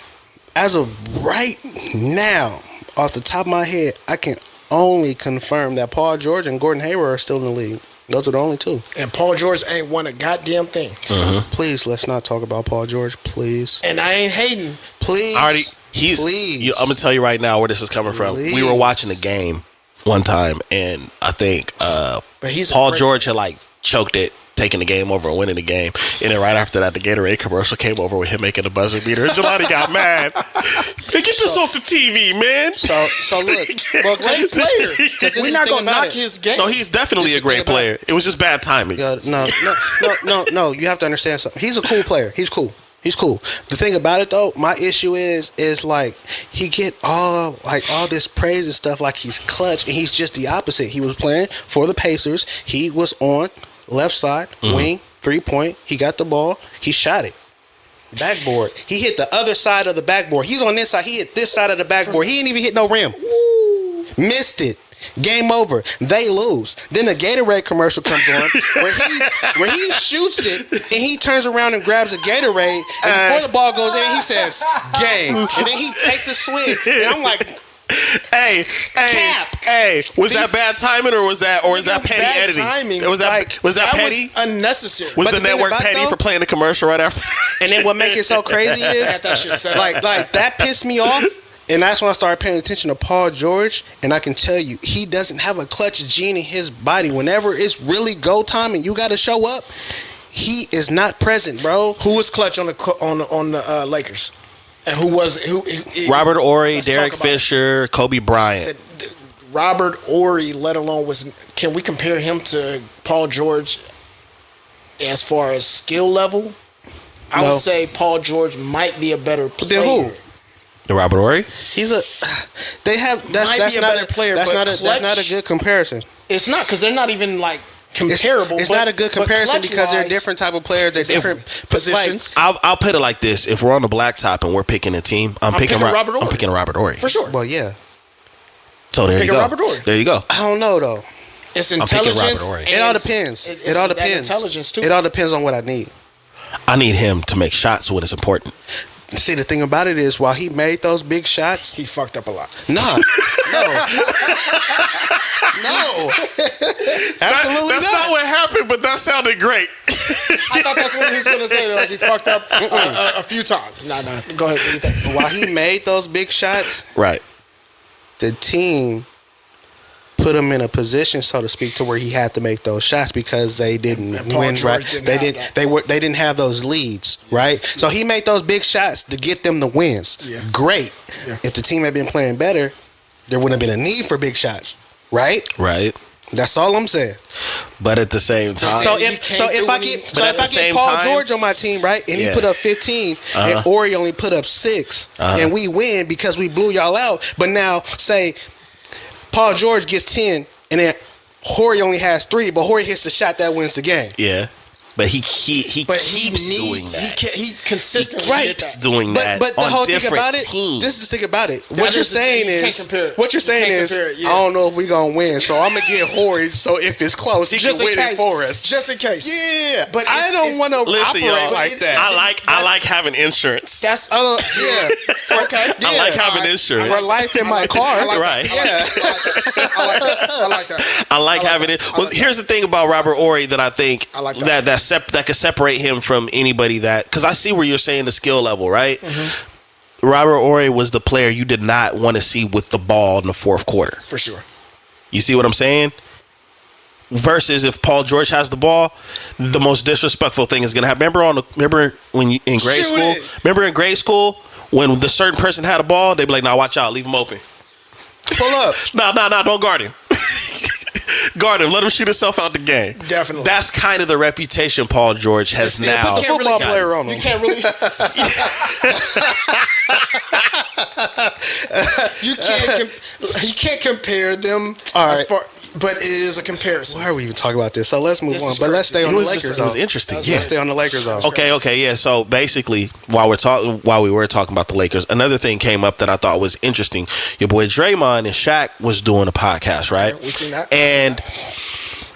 As of right now, off the top of my head, I can only confirm that Paul George and Gordon Hayward are still in the league. Those are the only two. And Paul George ain't won a goddamn thing. Please, let's not talk about Paul George, please. And I ain't hating. Please. Please. I'm going to tell you right now where this is coming from. We were watching a game one time, and I think Paul George had choked it, taking the game over and winning the game. And then right after that, the Gatorade commercial came over with him making a buzzer beater. And Jelani got mad. Hey, get this off the TV, man. So look, well, great player. We're not gonna knock his game. No, he's definitely a great player. It was just bad timing. No. You have to understand something. He's a cool player. He's cool. The thing about it though, my issue is like he get all this praise and stuff like he's clutch, and he's just the opposite. He was playing for the Pacers. He was on left side, wing, 3-point. He got the ball. He shot it. Backboard. He hit the other side of the backboard. He's on this side. He hit this side of the backboard. He didn't even hit no rim. Missed it. Game over. They lose. Then the Gatorade commercial comes on where he shoots it and he turns around and grabs a Gatorade, and before the ball goes in, he says, "Game." And then he takes a swing. And I'm like, Hey, was that bad timing or was that petty editing? Timing. Was that petty? Was unnecessary. Was the network petty for playing the commercial right after? And then what makes it so crazy is like that pissed me off. And that's when I started paying attention to Paul George. And I can tell you, he doesn't have a clutch gene in his body. Whenever it's really go time and you got to show up, he is not present, bro. Who was clutch on the Lakers? And who? Robert Horry, Derek Fisher, Kobe Bryant. Robert Horry, let alone can we compare him to Paul George as far as skill level? I would say Paul George might be a better player. Then who? The Robert Horry? He's a. They have. That's not a player. That's not a good comparison. It's not because they're not even like comparable. It's not a good comparison because they're different type of players. They're different positions. I'll put it like this: if we're on the blacktop and we're picking a team, I'm picking Robert Horry. I'm picking Robert Horry for sure. Well, yeah. So there you go. Robert Horry. There you go. I don't know though. It's intelligence. It all depends. It all depends. Intelligence too. It all depends on what I need. I need him to make shots when it's important. See, the thing about it is, while he made those big shots, he fucked up a lot. No. Absolutely That's not what happened, but that sounded great. I thought that's what he was going to say. Like he fucked up a few times. No. Go ahead. What do you think? While he made those big shots, right, the team put him in a position, so to speak, to where he had to make those shots because they didn't win. Right? They didn't have those leads. Right. So he made those big shots to get them the wins. Yeah. Great. Yeah. If the team had been playing better, there wouldn't have been a need for big shots. Right. Right. That's all I'm saying. But at the same time, so if I get Paul George on my team, right, and he put up 15, and Horry only put up 6, and we win because we blew y'all out. But now say Paul George gets 10, and then Horry only has 3, but Horry hits the shot that wins the game. Yeah. But he keeps doing that. He consistently keeps doing that. But the whole thing about it, this is the thing about it. What you're saying is, I don't know if we're gonna win, so I'm gonna get Horry. So if it's close, he can win it for us, just in case. Yeah, but I don't want to operate like that. I like having insurance. That's okay. I like having insurance for life in my car. Right. Yeah. I like that. I like having it. Well, here's the thing about Robert Horry that I think that could separate him from anybody because I see where you're saying the skill level, right? Mm-hmm. Robert Horry was the player you did not want to see with the ball in the fourth quarter. For sure. You see what I'm saying? Versus if Paul George has the ball, the most disrespectful thing is going to happen. Remember when you in grade school? Remember in grade school when the certain person had a ball, they'd be like, "Nah, watch out, leave him open. Pull up. Nah, don't guard him." Guard him. Let him shoot himself out the game. Definitely. That's kind of the reputation Paul George has now. Put the football player on him. You can't really. You can't compare them. All right. But it is a comparison. Why are we even talking about this? So let's move on. But let's stay on the Lakers. It was interesting. Let's stay on the Lakers. Okay, yeah. So basically, while we were talking about the Lakers, another thing came up that I thought was interesting. Your boy Draymond and Shaq was doing a podcast, right? Yeah, we seen that. And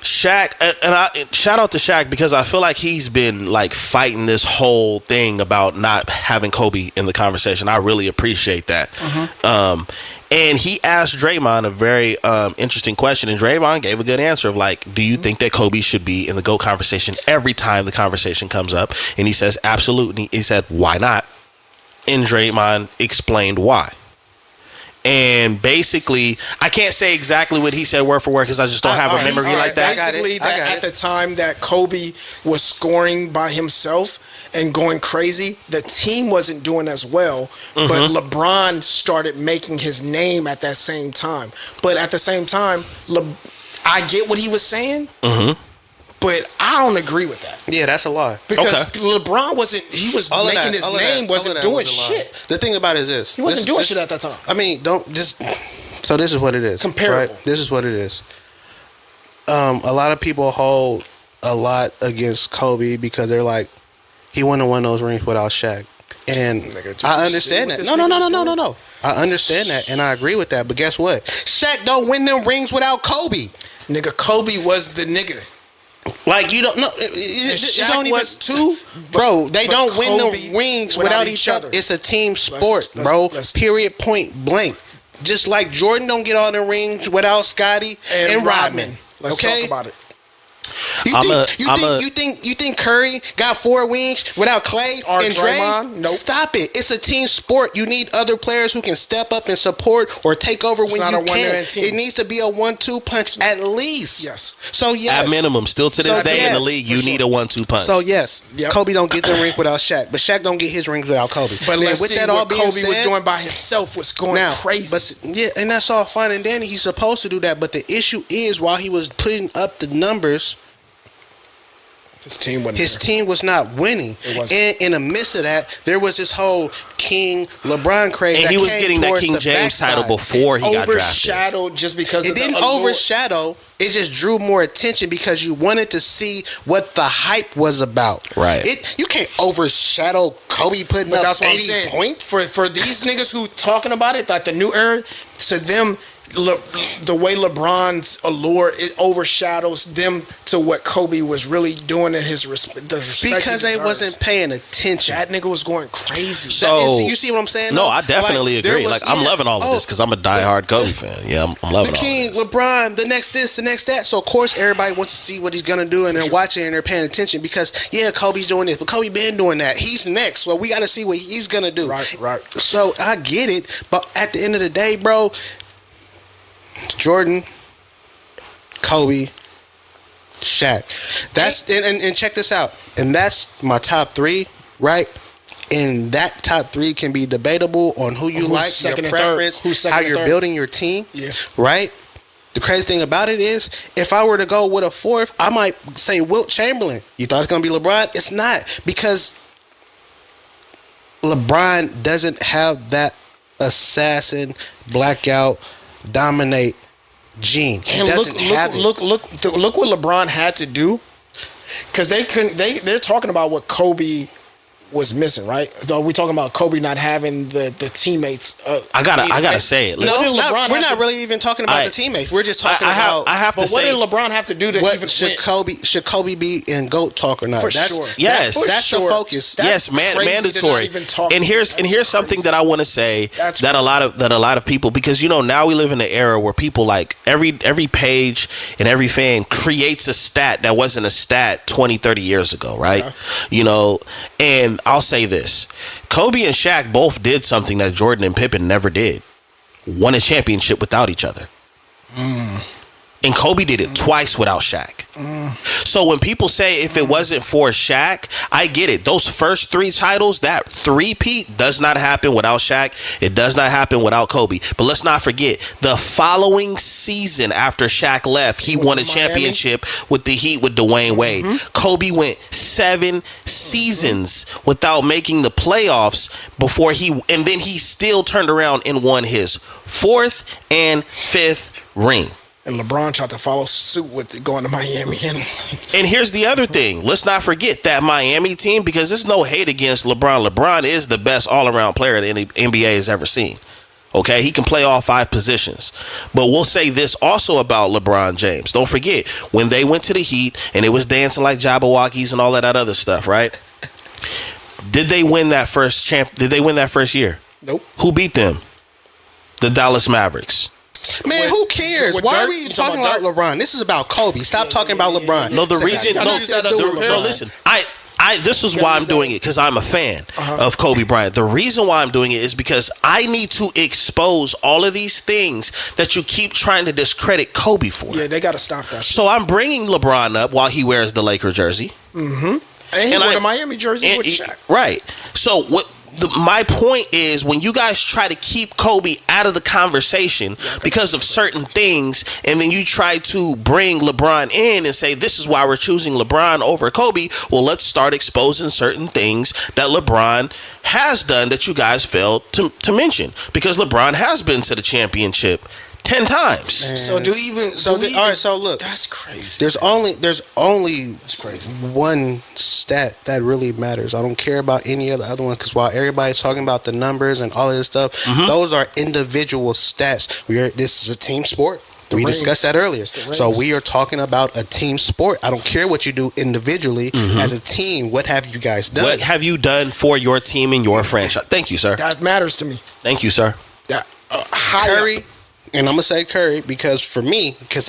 Shaq, and I shout out to Shaq because I feel like he's been like fighting this whole thing about not having Kobe in the conversation. I really appreciate that. Mm-hmm. And he asked Draymond a very interesting question, and Draymond gave a good answer of like, do you think that Kobe should be in the GOAT conversation every time the conversation comes up? And he says, absolutely. He said, why not? And Draymond explained why. And basically, I can't say exactly what he said word for word because I just don't have a memory like that. Basically, at the time that Kobe was scoring by himself and going crazy, the team wasn't doing as well. Mm-hmm. But LeBron started making his name at that same time. But at the same time, I get what he was saying. Mm-hmm. But I don't agree with that. Yeah, that's a lie. Because LeBron wasn't making his name, wasn't doing shit. The thing about it is this. He wasn't doing shit at that time. I mean, so this is what it is. Comparable. Right? This is what it is. A lot of people hold a lot against Kobe because they're like, he wouldn't have won those rings without Shaq. And I understand that. No. I understand that, and I agree with that. But guess what? Shaq don't win them rings without Kobe. Nigga, Kobe was the nigga. Like, you don't know. It don't even too, bro. They don't win the rings without each other. It's a team sport, bro. Period. Point blank. Just like Jordan don't get all the rings without Scottie and Rodman. Let's talk about it. You think Curry got 4 wings without Clay or and Draymond? Dre? Nope. Stop it. It's a team sport. You need other players who can step up and support or take over when you can. It needs to be a 1-2 punch at least. Yes. So yes. At minimum, still to this day in the league, you need a 1-2 punch. So yes, Kobe don't get the ring without Shaq, but Shaq don't get his rings without Kobe. But man, with that all being Kobe said, was doing by himself was going crazy. But and that's all fine and dandy. He's supposed to do that. But the issue is, while he was putting up the numbers, his team was not winning. And in the midst of that, there was this whole King LeBron craze. And he was getting that King James title before he got drafted. Overshadowed just because it didn't overshadow. It just drew more attention because you wanted to see what the hype was about. Right. You can't overshadow Kobe putting up 80 points. For these niggas who talking about it, like the new era, to them, the way LeBron's allure, it overshadows them to what Kobe was really doing in his respect. Because they wasn't paying attention. That nigga was going crazy. So you see what I'm saying? No, I definitely agree. I'm loving all of this because I'm a diehard Kobe fan. Yeah, I'm loving the King, all of this. LeBron, the next this, the next that. So of course everybody wants to see what he's gonna do, and they're watching and they're paying attention because Kobe's doing this, but Kobe been doing that. He's next, so we got to see what he's gonna do. Right. So I get it, but at the end of the day, bro. Jordan, Kobe, Shaq. That's and check this out. And that's my top 3, right? And that top 3 can be debatable on who you like, your preference, how you're building your team. Yeah. Right? The crazy thing about it is, if I were to go with a 4th, I might say Wilt Chamberlain. You thought it's gonna be LeBron? It's not, because LeBron doesn't have that assassin, blackout, dominate gene. He doesn't have it. Look what LeBron had to do, because they're talking about what Kobe was missing, right? So we talking about Kobe not having the teammates. I gotta say it. We're not really even talking about the teammates. We're just talking about. But what did LeBron have to do to even should Kobe be in GOAT talk or not? That's sure. Yes, that's the focus. Yes, mandatory. And here's something that I want to say that a lot of people, because now we live in an era where people, like, every page and every fan creates a stat that wasn't a stat 20, 30 years ago, right? Yeah. And I'll say this. Kobe and Shaq both did something that Jordan and Pippen never did. Won a championship without each other. And Kobe did it twice without Shaq. So when people say if it wasn't for Shaq, I get it. Those first 3 titles, that three-peat does not happen without Shaq. It does not happen without Kobe. But let's not forget, the following season after Shaq left, he won a championship with the Heat with Dwayne Wade. Kobe went 7 seasons without making the playoffs and then he still turned around and won his 4th and 5th ring. And LeBron tried to follow suit with it, going to Miami. And here's the other thing. Let's not forget that Miami team, because there's no hate against LeBron. LeBron is the best all-around player the NBA has ever seen. Okay? He can play all 5 positions. But we'll say this also about LeBron James. Don't forget, when they went to the Heat and it was dancing like Jabberwockies and all that other stuff, right? Did they win that first year? Nope. Who beat them? The Dallas Mavericks. Man, who cares? Why are we talking about LeBron? This is about Kobe. Stop talking about LeBron. No, the reason. No, listen. This is why I'm doing it, because I'm a fan of Kobe Bryant. The reason why I'm doing it is because I need to expose all of these things that you keep trying to discredit Kobe for. Yeah, they got to stop that shit. So I'm bringing LeBron up while he wears the Laker jersey. And he wore the Miami jersey with Shaq. Right. So my point is, when you guys try to keep Kobe out of the conversation because of certain things, and then you try to bring LeBron in and say this is why we're choosing LeBron over Kobe, well, let's start exposing certain things that LeBron has done that you guys failed to mention, because LeBron has been to the championship 10 times. Man. So look, that's crazy. There's only that's crazy. one stat that really matters. I don't care about any of the other ones, because while everybody's talking about the numbers and all of this stuff, those are individual stats. This is a team sport. We discussed that earlier. So we are talking about a team sport. I don't care what you do individually. As a team, what have you guys done? What have you done for your team and your franchise? Thank you, sir. That matters to me. Thank you, sir. Curry, And I'm going to say Curry because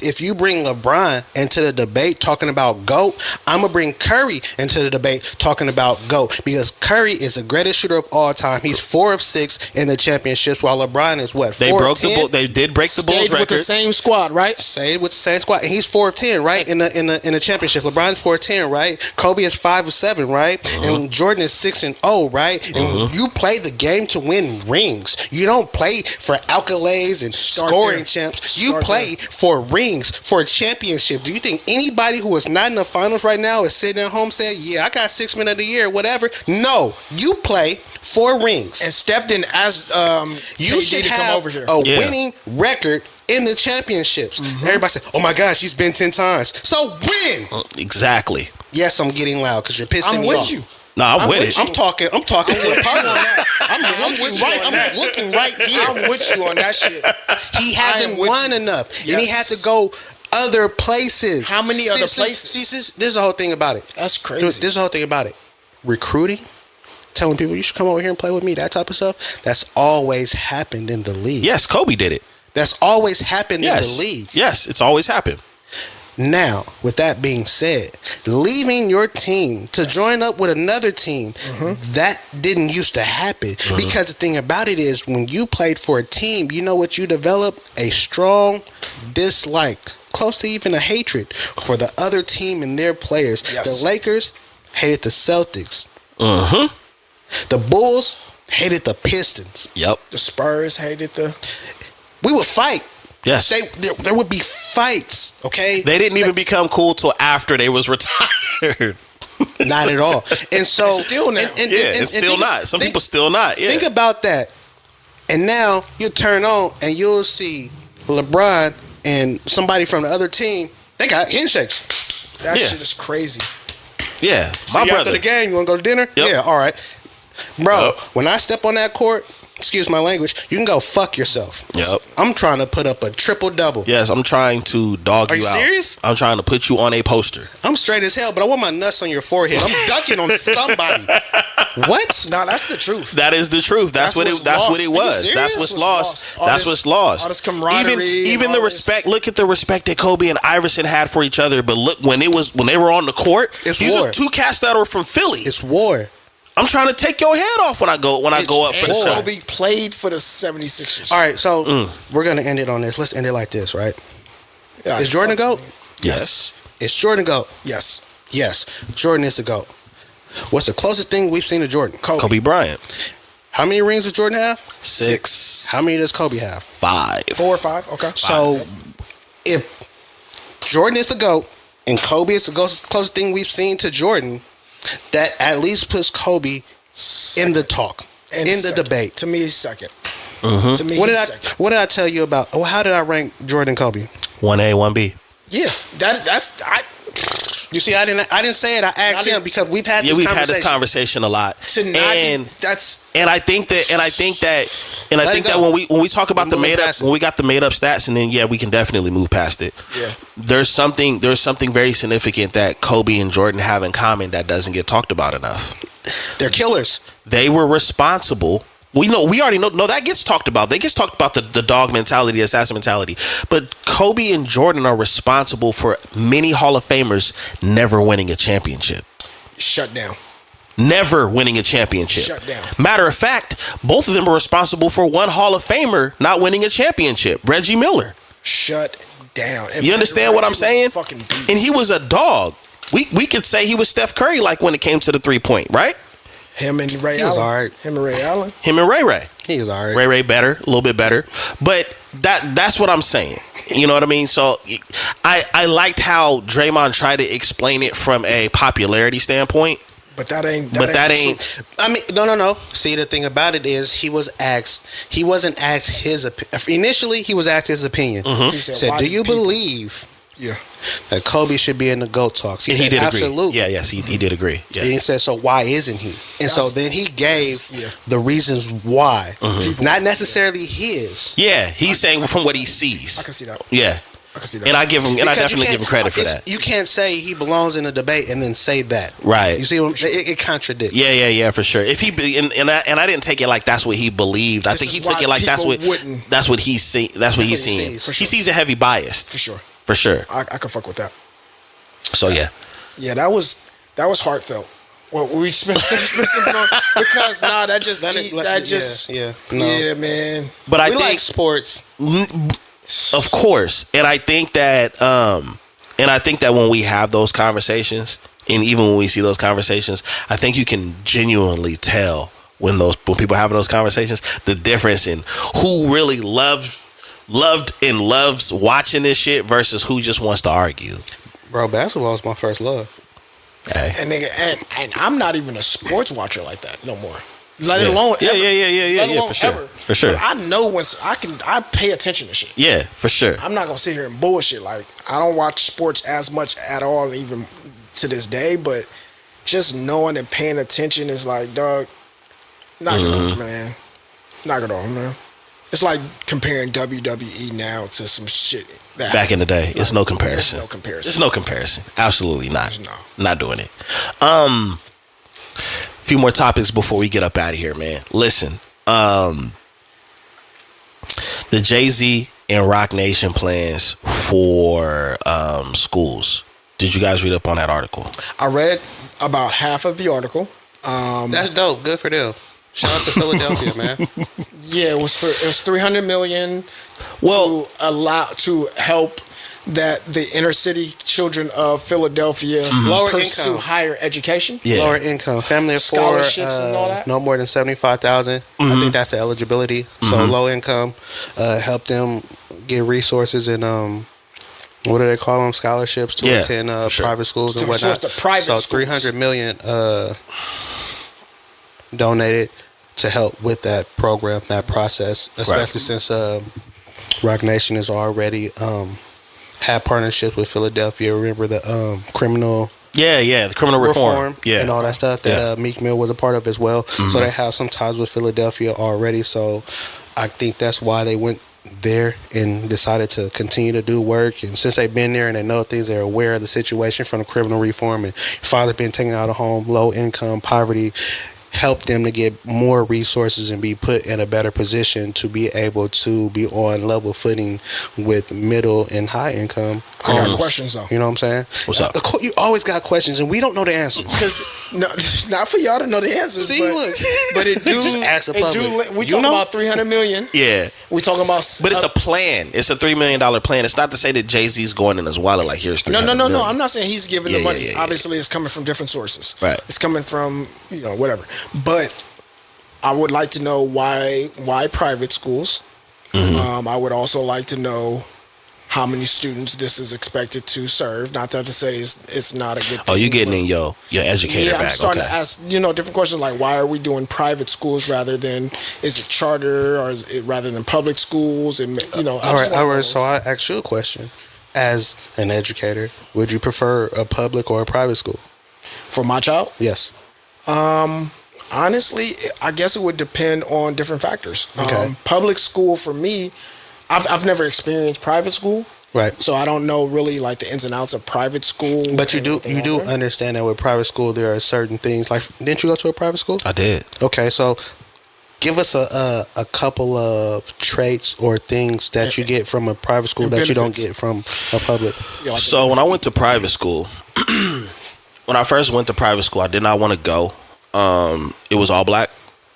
if you bring LeBron into the debate talking about GOAT, I'm going to bring Curry into the debate talking about GOAT because Curry is the greatest shooter of all time. He's 4 of 6 in the championships while LeBron is what? They did break the Bulls record. With the same squad, right? Stayed with the same squad. And he's 4 of 10, right? In the championship. LeBron's 4 of 10, right? Kobe is 5 of 7, right? And Jordan is 6 and 0, right? And you play the game to win rings. You don't play for accolades and scoring champs. You play for rings, for a championship. Do you think anybody who is not in the finals right now is sitting at home saying, yeah, I got 6 men of the year, whatever? No, you play for rings. And Steph didn't ask you should have a winning record in the championships. Everybody say, oh my gosh, he's been 10 times. So win. Exactly. Yes, I'm getting loud because you're pissing me off. I'm with you. No, I'm with it. I'm talking to the partner on that. I'm looking right here. I'm with you on that shit. He hasn't won enough. Yes. And he had to go other places. How many other places? See, this is the whole thing about it. That's crazy. This is the whole thing about it. Recruiting, telling people you should come over here and play with me, that type of stuff, that's always happened in the league. Yes, Kobe did it. That's always happened in the league. Yes, it's always happened. Now, with that being said, leaving your team to join up with another team, that didn't used to happen. Because the thing about it is, when you played for a team, you know what you develop? A strong dislike, close to even a hatred for the other team and their players. Yes. The Lakers hated the Celtics. The Bulls hated the Pistons. Yep. The Spurs hated We would fight. Yes. There would be fights, okay? They didn't even become cool till after they was retired. Not at all. And so it's still now. It's still not. Some people still not. Yeah. Think about that. And now you turn on and you'll see LeBron and somebody from the other team, they got handshakes. That shit is crazy. Yeah. My brother. After the game, you want to go to dinner? Yep. Yeah, all right. Bro, when I step on that court, excuse my language, you can go fuck yourself. Yep. I'm trying to put up a triple-double. Yes, I'm trying to dog you out. Are you serious? I'm trying to put you on a poster. I'm straight as hell, but I want my nuts on your forehead. I'm ducking on somebody. What? No, that's the truth. That is the truth. That's what it was. That's what's lost. That's what's lost. All this camaraderie. Even the respect. Look at the respect that Kobe and Iverson had for each other. But look, when they were on the court, it's these war. Are two cats that were from Philly. It's war. I'm trying to take your head off when I go up for the shot. Kobe played for the 76ers. All right, so we're going to end it on this. Let's end it like this, right? Yeah, is Jordan a GOAT? Yes. Is Jordan a GOAT? Yes. Yes. Jordan is a GOAT. What's the closest thing we've seen to Jordan? Kobe Bryant. How many rings does Jordan have? 6. How many does Kobe have? 5. 4 or 5, okay. So if Jordan is the GOAT and Kobe is the closest thing we've seen to Jordan, that at least puts Kobe in the talk, in the debate. To me, he's second. To me, what did I tell you about? Well, how did I rank Jordan and Kobe? 1A, 1B. Yeah, that's. You see, I didn't say it. I asked him because we've had this conversation a lot. And I think that when we talk about when we got the made up stats, and then we can definitely move past it. Yeah. There's something very significant that Kobe and Jordan have in common that doesn't get talked about enough. They're killers. They were responsible. We already know that gets talked about. They gets talked about the dog mentality, the assassin mentality. But Kobe and Jordan are responsible for many Hall of Famers never winning a championship. Shut down. Never winning a championship. Shut down. Matter of fact, both of them are responsible for one Hall of Famer not winning a championship, Reggie Miller. Shut down. And you understand what I'm saying? And he was a dog. We could say he was Steph Curry like when it came to the 3-point, right? Him and Ray Allen. Was all right. Him and Ray Allen. Him and Ray. He was all right. Ray better, a little bit better. But that's what I'm saying. You know what I mean? So I liked how Draymond tried to explain it from a popularity standpoint. But that ain't. I mean, no. See, the thing about it is, he wasn't asked his opinion. Initially, he was asked his opinion. Mm-hmm. He said, "Do you believe that Kobe should be in the GOAT talks?" He said, did absolutely. Agree. Yes, he did agree. Yeah. And he said, "So why isn't he?" And so then he gave the reasons why, not necessarily his. Yeah, he's saying from what he sees. I can see that. Yeah. I can see that. And I definitely give him credit for that. You can't say he belongs in a debate and then say that. Right. You see, it contradicts. Yeah, for sure. If he and I didn't take it like that's what he believed. I think he took it like that's what he's seen. That's what he's seeing. He sees a heavy bias. For sure. I can fuck with that. So yeah. Yeah, that was heartfelt. Well, we spent some on because yeah, man. But I we think like sports, of course, and I think that when we have those conversations, and even when we see those conversations, I think you can genuinely tell when people have those conversations the difference in who really loved and loves watching this shit versus who just wants to argue. Bro, basketball is my first love. Hey. And I'm not even a sports watcher like that no more. Let alone ever. Yeah, for sure. Ever. For sure. But I know when I pay attention to shit. Yeah, for sure. I'm not gonna sit here and bullshit. Like, I don't watch sports as much at all, even to this day. But just knowing and paying attention is like, dog, knock it off, man. Knock it off, man. It's like comparing WWE now to some shit back in the day. It's no comparison. There's no comparison. Absolutely not. Not doing it. Few more topics before we get up out of here, man. Listen, the Jay-Z and Roc Nation plans for schools. Did you guys read up on that article? I read about half of the article. That's dope. Good for them. Shout out to Philadelphia, man. Yeah, it was $300 million to help that the inner city children of Philadelphia pursue income, higher education, lower income, family of four, and all that. No more than 75,000. I think that's the eligibility. So low income, help them get resources and what do they call them? Scholarships to attend private schools and whatnot. So $300 million donated to help with that program, that process, especially since Roc Nation has already had partnerships with Philadelphia. Remember the criminal the criminal reform and all that stuff that Meek Mill was a part of as well. So they have some ties with Philadelphia already. So I think that's why they went there and decided to continue to do work. And since they've been there and they know things, they're aware of the situation from the criminal reform, and father been taken out of home, low income, poverty, help them to get more resources and be put in a better position to be able to be on level footing with middle and high income. I got questions though. You know what I'm saying? What's up? You always got questions and we don't know the answers. Because not for y'all to know the answers. See, look. But it do. Just ask the public. We talking about $300 million. Yeah. We talking about. But it's a plan. It's a $3 million plan. It's not to say that Jay-Z's going in his wallet like here's $300 million. No. I'm not saying he's giving the money. Obviously, it's coming from different sources. Right. It's coming from whatever. But I would like to know why private schools. I would also like to know how many students this is expected to serve. Not that to say it's not a good thing. Oh, you're getting in your educator back. I'm starting to ask different questions like, why are we doing private schools rather than, is it charter, or is it rather than public schools? And all right. So I ask you a question. As an educator, would you prefer a public or a private school for my child? Yes. Honestly, I guess it would depend on different factors. Okay. Public school for me, I've never experienced private school, right? So I don't know really like the ins and outs of private school. But you do understand that with private school there are certain things. Like, didn't you go to a private school? I did. Okay, so give us a couple of traits or things that you get from a private school that you don't get from a public. So when I went to private school, when I first went to private school, I did not want to go. It was all black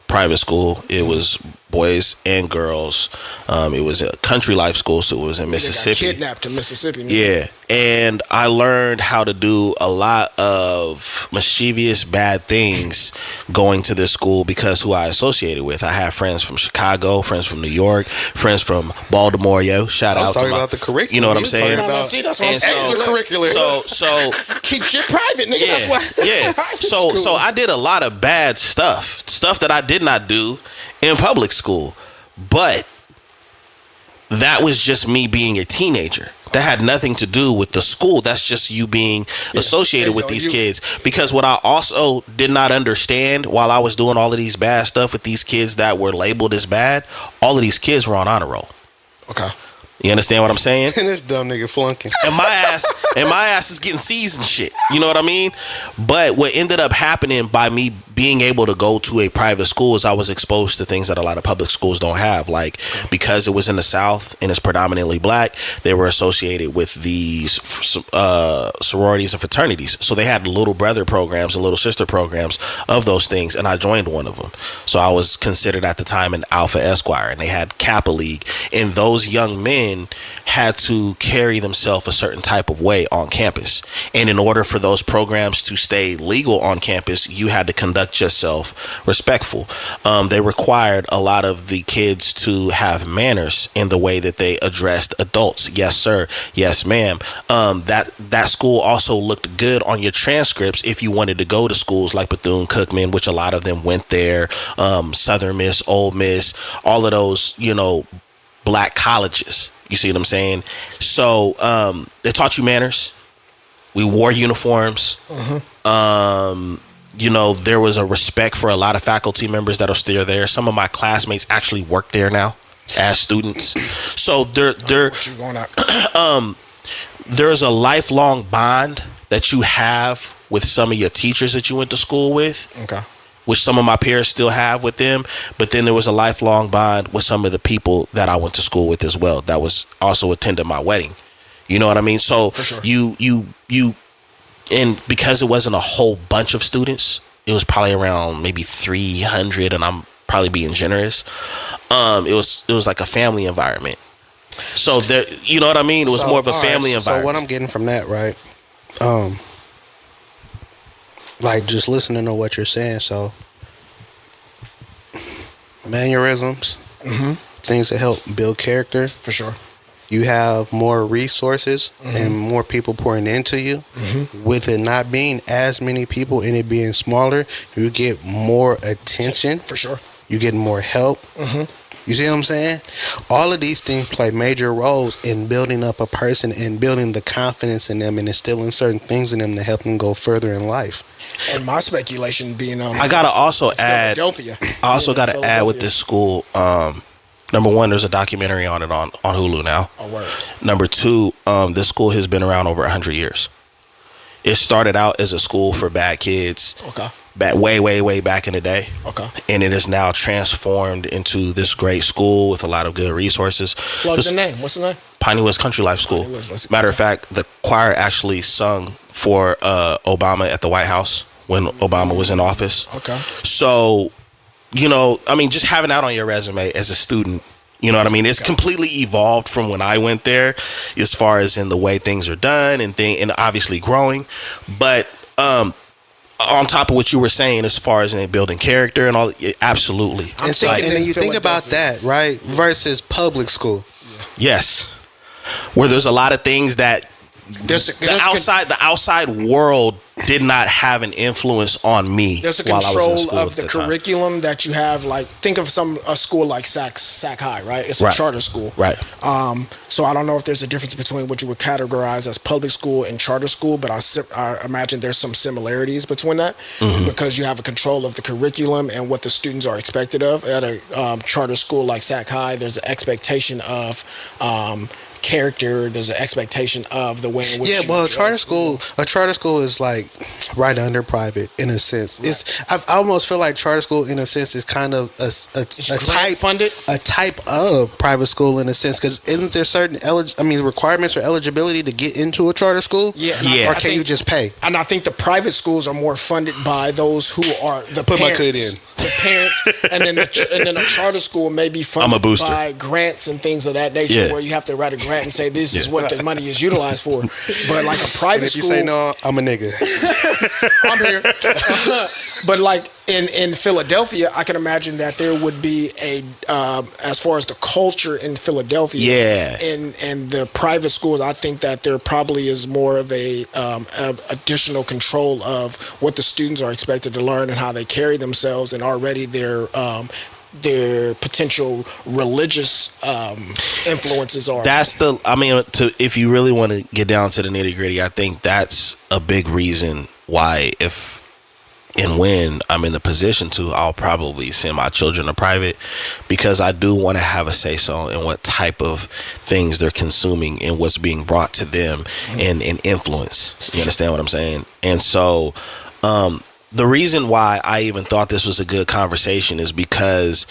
private school. It was boys and girls. It was a country life school, so it was in Mississippi. They got kidnapped in Mississippi. Yeah, and I learned how to do a lot of mischievous, bad things going to this school because who I associated with. I had friends from Chicago, friends from New York, friends from Baltimore. Shout out to about the curriculum. You know what I'm saying? That's what I'm saying. Extracurricular. So keep shit private, nigga. Yeah, that's why. Yeah. So I did a lot of bad stuff that I did not do in public school, but that was just me being a teenager. That had nothing to do with the school. That's just you being associated with these kids. Because what I also did not understand while I was doing all of these bad stuff with these kids that were labeled as bad, all of these kids were on honor roll. Okay. You understand what I'm saying? And this dumb nigga flunking. And my ass is getting C's and shit. You know what I mean? But what ended up happening by me being able to go to a private school is I was exposed to things that a lot of public schools don't have. Like, because it was in the South and it's predominantly black, they were associated with these sororities and fraternities. So they had little brother programs and little sister programs of those things. And I joined one of them. So I was considered at the time an Alpha Esquire, and they had Kappa League. And those young men had to carry themselves a certain type of way on campus. And in order for those programs to stay legal on campus, you had to conduct yourself respectful. They required a lot of the kids to have manners in the way that they addressed adults. Yes, sir. Yes, ma'am. That school also looked good on your transcripts if you wanted to go to schools like Bethune-Cookman, which a lot of them went there, Southern Miss, Ole Miss, all of those, black colleges. You see what I'm saying? So they taught you manners. We wore uniforms. There was a respect for a lot of faculty members that are still there. Some of my classmates actually work there now as students. So there's a lifelong bond that you have with some of your teachers that you went to school with. Okay. Which some of my peers still have with them, but then there was a lifelong bond with some of the people that I went to school with as well that was also attended my wedding. You know what I mean? So for sure. And because it wasn't a whole bunch of students, it was probably around maybe 300, and I'm probably being generous. It was like a family environment. So there, you know what I mean? It was more of a family environment. So what I'm getting from that, right? Like, just listening to what you're saying, so mannerisms, things that help build character. For sure. You have more resources and more people pouring into you. With it not being as many people and it being smaller, you get more attention. For sure. You get more help. You see what I'm saying? All of these things play major roles in building up a person and building the confidence in them and instilling certain things in them to help them go further in life. And my speculation being on, I gotta also add, Philadelphia. I also gotta add with this school. Number one, there's a documentary on it on Hulu now. Oh, word. Number two, this school has been around over 100 years. It started out as a school for bad kids. Okay. Way back in the day. Okay. And it is now transformed into this great school with a lot of good resources. Plug the name. What's the name? Piney West Country Life School. Matter of fact, the choir actually sung for Obama at the White House when Obama was in office. Okay. So, just having that on your resume as a student, you know what I mean? It's completely evolved from when I went there as far as in the way things are done and obviously growing. But on top of what you were saying as far as in building character and all, absolutely. And then you think about that, right? Versus public school. Yes. Where there's a lot of things that the outside world did not have an influence on me. There's a control of the curriculum that you have. Like, think of a school like Sac High, right? It's a charter school, right? So I don't know if there's a difference between what you would categorize as public school and charter school, but I imagine there's some similarities between that because you have a control of the curriculum and what the students are expected of. At a charter school like Sac High, there's an expectation of character. There's an expectation of the way in which a charter school is like right under private in a sense. Right. I almost feel like charter school in a sense is kind of a type of private school in a sense, because isn't there certain requirements or eligibility to get into a charter school? Or can you just pay? And I think the private schools are more funded by those who are the Put parents. My kid in. The parents, and then a charter school may be funded by grants and things of that nature, where you have to write a grant and say this is what the money is utilized for. But like a private school, you say no, I'm a nigga. I'm here. But like in Philadelphia, I can imagine that there would be as far as the culture in Philadelphia, and the private schools, I think that there probably is more of a additional control of what the students are expected to learn and how they carry themselves, and already their potential religious influences are. If you really want to get down to the nitty gritty, I think that's a big reason why if and when I'm in the position to, I'll probably send my children to private, because I do want to have a say so in what type of things they're consuming and what's being brought to them and influence. You understand what I'm saying? And so the reason why I even thought this was a good conversation is because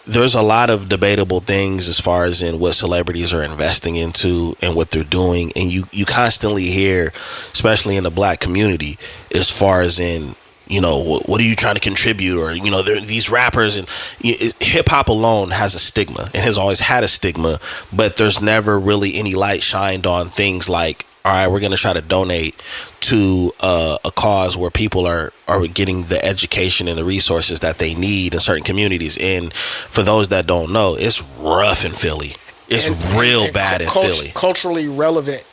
there's a lot of debatable things as far as in what celebrities are investing into and what they're doing. And you constantly hear, especially in the black community, as far as in, you know, what are you trying to contribute? Or, you know, these rappers, and hip hop alone has a stigma and has always had a stigma, but there's never really any light shined on things like, all right, we're going to try to donate to a cause where people are getting the education and the resources that they need in certain communities. And for those that don't know, it's rough in Philly. It's real bad in Philly. Culturally relevant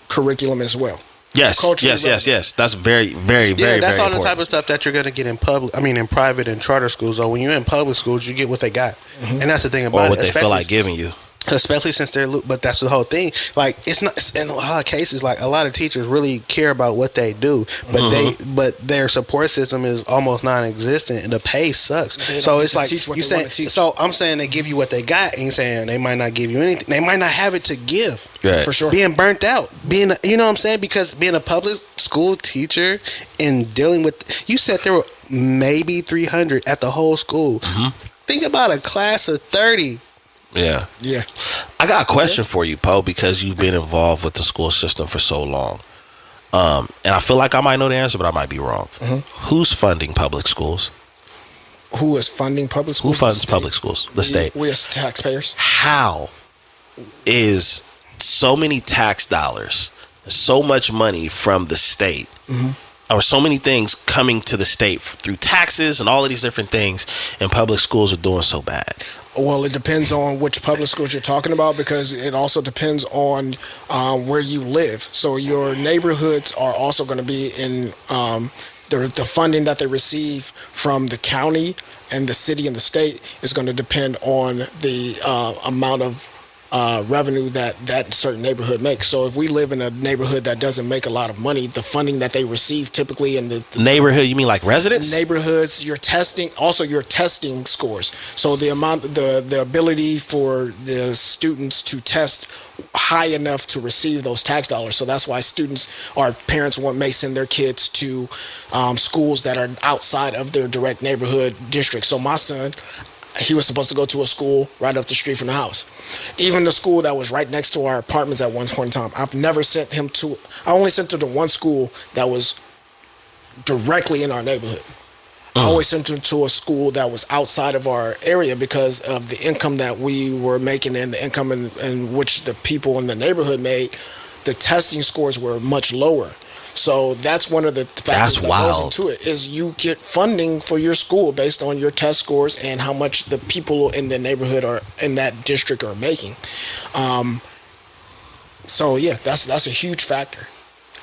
curriculum as well. Yes. That's very, very, very, that's very all the type of stuff that you're going to get in public. I mean, in private and charter schools. Though, when you're in public schools, you get what they got, and that's the thing about what they feel like giving you. Especially since but that's the whole thing. Like, it's not, in a lot of cases, like, a lot of teachers really care about what they do, but but their support system is almost non-existent, and the pay sucks. So it's like, you saying, so I'm saying they give you what they got, and you're saying they might not give you anything. They might not have it to give. Right. For sure. Being burnt out, you know what I'm saying? Because being a public school teacher and dealing with, you said there were maybe 300 at the whole school. Think about a class of 30. Yeah. I got a question for you, Poe, because you've been involved with the school system for so long. And I feel like I might know the answer, but I might be wrong. Who's funding public schools? Who is funding public schools? Who funds public schools? The state. We as taxpayers. How is so many tax dollars, so much money from the state, or so many things coming to the state through taxes and all of these different things, and public schools are doing so bad? Well, it depends on which public schools you're talking about, because it also depends on where you live. So your neighborhoods are also going to be in the funding that they receive from the county and the city and the state is going to depend on the amount of revenue that certain neighborhood makes. So if we live in a neighborhood that doesn't make a lot of money, the funding that they receive typically in the neighborhood, you mean like residents? Neighborhoods, your testing scores. So the amount, the ability for the students to test high enough to receive those tax dollars. So that's why parents may send their kids to schools that are outside of their direct neighborhood district. So my son, he was supposed to go to a school right up the street from the house. Even the school that was right next to our apartments at one point in time, I only sent him to one school that was directly in our neighborhood. I always sent him to a school that was outside of our area because of the income that we were making and the income in which the people in the neighborhood made. The testing scores were much lower. So that's one of the factors that goes into it, is you get funding for your school based on your test scores and how much the people in the neighborhood or in that district are making. So yeah, that's a huge factor.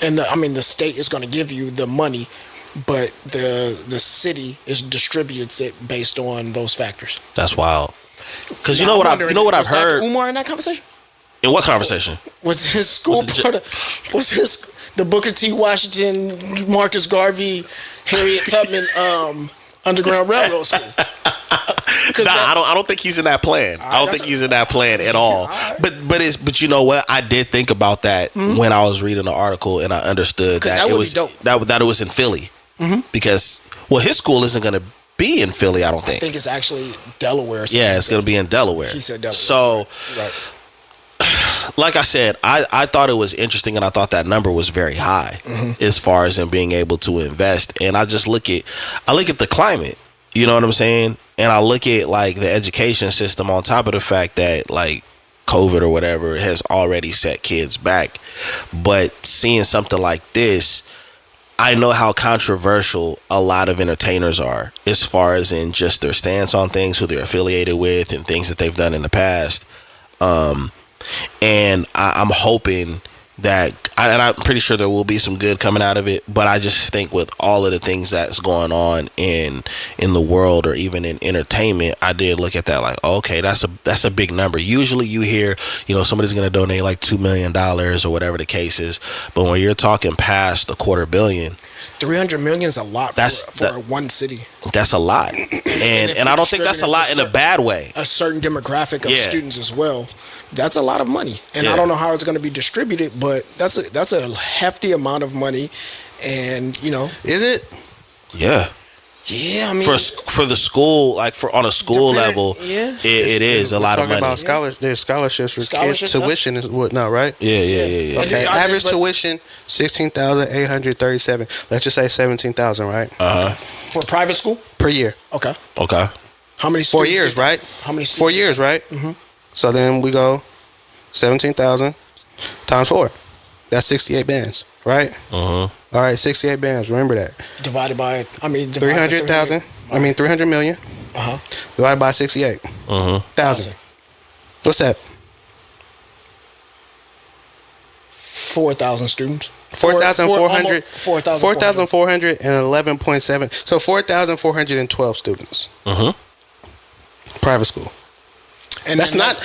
And the state is going to give you the money, but the city distributes it based on those factors. That's wild. Because you know what I've heard. Dr. Umar in that conversation? In what conversation? Was his school the Booker T. Washington, Marcus Garvey, Harriet Tubman Underground Railroad School? I don't think he's in that plan. I don't think he's in that plan at all. But you know what? I did think about that when I was reading the article, and I understood that it was that it was in Philly. Because his school isn't going to be in Philly. I don't think. I think it's actually Delaware. Yeah, it's going to be in Delaware. He said Delaware. So. Right. Like I said, I thought it was interesting, and I thought that number was very high as far as in being able to invest. And I look at the climate, you know what I'm saying? And I look at like the education system on top of the fact that like COVID or whatever has already set kids back. But seeing something like this, I know how controversial a lot of entertainers are as far as in just their stance on things, who they're affiliated with, and things that they've done in the past. And I'm hoping that, and I'm pretty sure there will be some good coming out of it, but I just think with all of the things that's going on in the world or even in entertainment, I did look at that like, okay, that's a big number. Usually you hear, somebody's going to donate like $2 million or whatever the case is, but when you're talking past $250 million, 300 million is a lot for one city. That's a lot, and I don't think that's a lot in a bad way. A certain demographic of students as well. That's a lot of money, and I don't know how it's going to be distributed, but that's a hefty amount of money, and is it? Yeah. Yeah, I mean, for the school, like on a school level, it is a lot of money. About there's scholarships for kids, tuition is whatnot, right? Yeah. Okay, average tuition $16,837. Let's just say $17,000, right? For private school per year. Okay. How many? 4 years, right? How many? 4 years, right? Mm-hmm. So then we go 17,000 times 4. That's 68 bands, right? All right, 68 bands. Remember that. Divided by 300,000. 300 million. Divided by 68. Thousand. What's that? 4,000 students. 4,400. 4,411.7. So 4,412 students. Private school. And that's not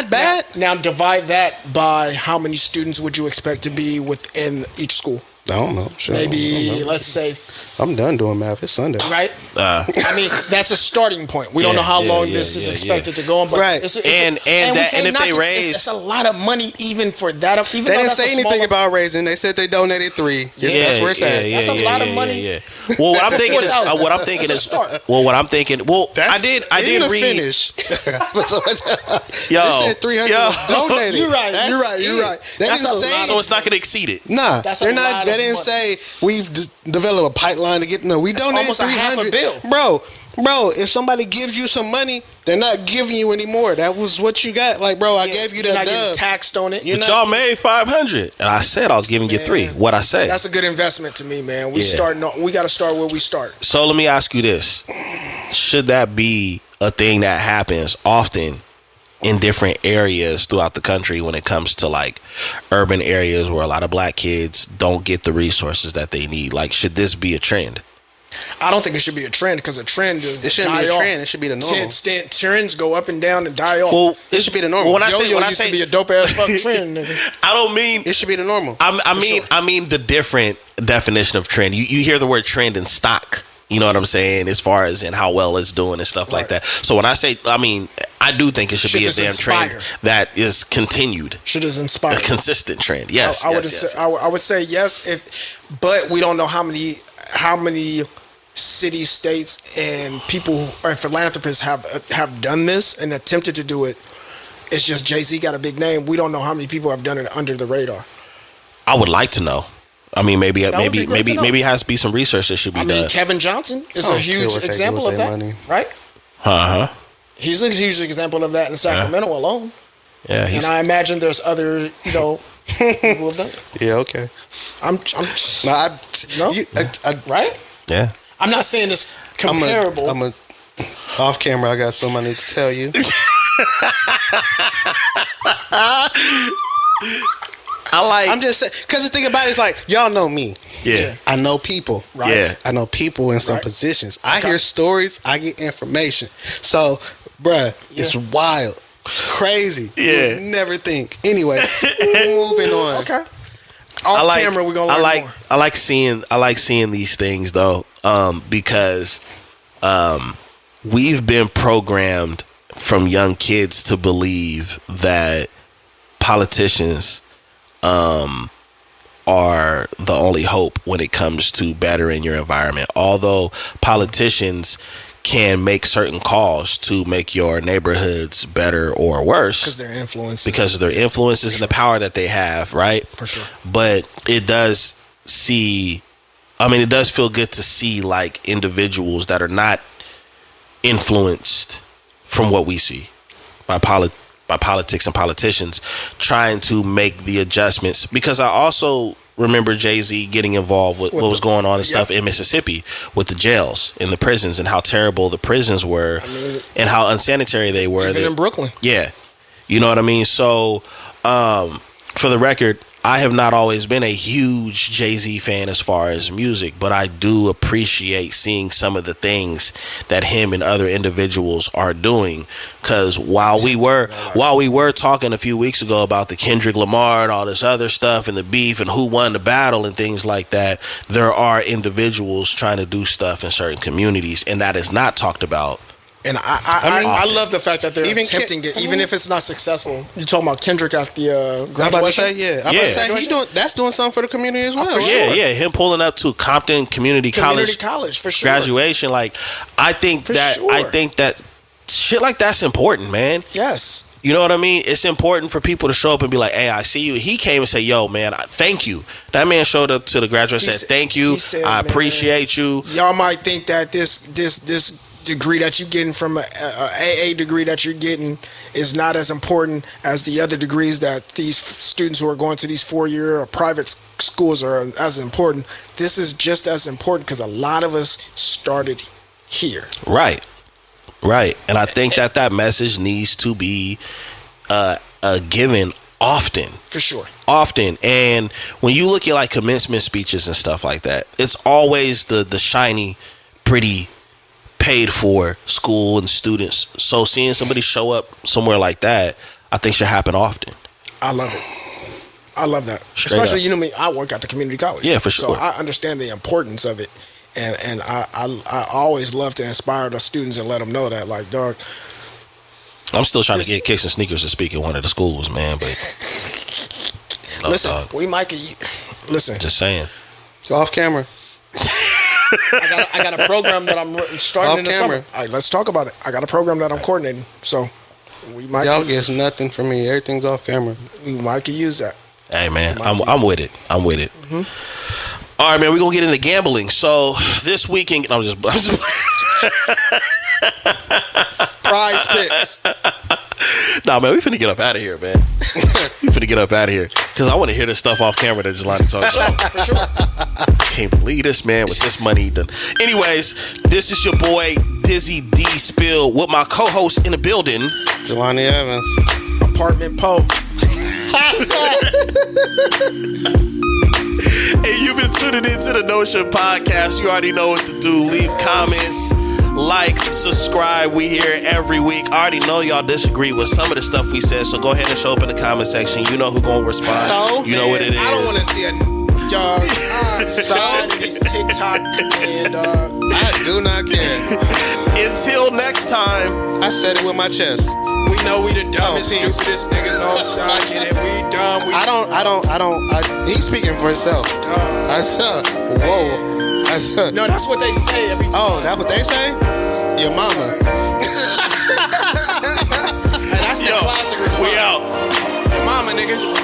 bad. Now divide that by how many students would you expect to be within each school? I don't know. Sure, maybe let's say. I'm done doing math. It's Sunday, right? That's a starting point. We don't know how long this is expected to go on, but right. And if they raise, it's a lot of money even for that. Even they didn't say anything about raising. They said they donated 3. That's where it's at. That's a lot of money. Yeah. Well, what I'm thinking is, I did read. Finish. Yo, they said 300 was donated. You're right. That's a lot. So it's not going to exceed it. Nah, they're not. They didn't say we've developed a pipeline to get. No, we donated 300. Bro, if somebody gives you some money, they're not giving you any more. That was what you got. Like, bro, I gave you that. You're not getting taxed on it. Y'all made 500, and I said I was giving you 3. What I say? That's a good investment to me, man. We got to start where we start. So let me ask you this: should that be a thing that happens often in different areas throughout the country when it comes to like urban areas where a lot of black kids don't get the resources that they need? Like, should this be a trend? I don't think it should be a trend, because a trend is. It shouldn't be a trend. It should be the normal. Trends go up and down and die off. Well, it should be the normal. When I say to be a dope ass fucking trend, nigga. I don't mean it should be the normal. I mean the different definition of trend. You hear the word trend in stock. You know what I'm saying? As far as in how well it's doing and stuff like that. So when I say, I do think it should be a damn trend that is continued. Should is inspired. A consistent trend. Yes. I would say yes, but we don't know how many cities, states, and people and philanthropists have done this and attempted to do it. It's just Jay-Z got a big name. We don't know how many people have done it under the radar. I would like to know. Maybe it has to be some research that should be done. Kevin Johnson is a huge example of that, right? He's a huge example of that in Sacramento alone. Yeah, and I imagine there's other, people have done it. Yeah, okay. Right? Yeah. I'm not saying it's comparable. Off camera, I got something I need to tell you. I'm just saying, because the thing about it is like, y'all know me. Yeah. I know people. Right. Yeah. I know people in some positions. I hear stories. I get information. So, bruh, it's wild. It's crazy. Yeah. You would never think. Anyway, moving on. Okay. Off camera, we're gonna learn more. I like seeing these things though, because we've been programmed from young kids to believe that politicians are the only hope when it comes to bettering your environment. Although politicians can make certain calls to make your neighborhoods better or worse because of their influences and the power that they have, right? For sure. But it does feel good to see like individuals that are not influenced from what we see by politics and politicians trying to make the adjustments, because I also remember Jay-Z getting involved with what was going on and stuff in Mississippi with the jails and the prisons and how terrible the prisons were and how unsanitary they were. Even in Brooklyn. Yeah. You know what I mean? So, for the record, I have not always been a huge Jay-Z fan as far as music, but I do appreciate seeing some of the things that him and other individuals are doing. Because while we were talking a few weeks ago about the Kendrick Lamar and all this other stuff and the beef and who won the battle and things like that, there are individuals trying to do stuff in certain communities, and that is not talked about. And I love the fact that they're attempting it, even if it's not successful. You're talking about Kendrick at the graduation? I'm about to say, that's doing something for the community as well. Him pulling up to Compton Community College for sure. Graduation, like I think that shit like that's important, man. Yes. You know what I mean? It's important for people to show up and be like, hey, I see you. He came and said, yo, man, thank you. That man showed up to the graduation and said, thank you. I appreciate you. Y'all might think that this degree that you're getting from a AA degree that you're getting is not as important as the other degrees that these students who are going to these 4-year private schools are as important. This is just as important because a lot of us started here. Right. And I think that message needs to be given often. For sure. Often. And when you look at like commencement speeches and stuff like that, it's always the shiny, pretty, paid for school and students. So seeing somebody show up somewhere like that, I think should happen often. I love it. I love that. Straight Especially, up. you know me, I work at the community college. Yeah, for sure. So I understand the importance of it. And I always love to inspire the students and let them know that, like, dog. I'm still trying to get Kicks and Sneakers to speak at one of the schools, man. But listen, dog. We might listen. Just saying. Off camera. I got a program that I'm starting in the summer. All right, let's talk about it. I got a program that I'm coordinating, so we might. Y'all get nothing from me. Everything's off camera. We might could use that. Hey man, I'm with it. Mm-hmm. All right, man. We're gonna get into gambling. So this weekend, I'm just Prize picks. Nah, man, we finna get up out of here, man. We finna get up out of here because I want to hear this stuff off camera that Jelani talks about. For sure. Can't believe this, man, with this money done. Anyways, this is your boy Dizzy Dspill with my co-host in the building, Jelani Evans. Apartment Pope. Hey, you've been tuning into the Notion Podcast. You already know what to do. Leave comments, likes, subscribe. We here every week. I already know y'all disagree with some of the stuff we said, so go ahead and show up in the comment section. You know who gonna respond. So, you know what it is. I don't want to see y'all these TikTok and I do not care. Until next time, I said it with my chest. We know we the dumbest, stupidest niggas on target, and we dumb. He's speaking for himself. I said, whoa. I said, no, that's what they say every time. Oh, that's what they say? Your mama. And that's the classic response. We out. Your mama, nigga.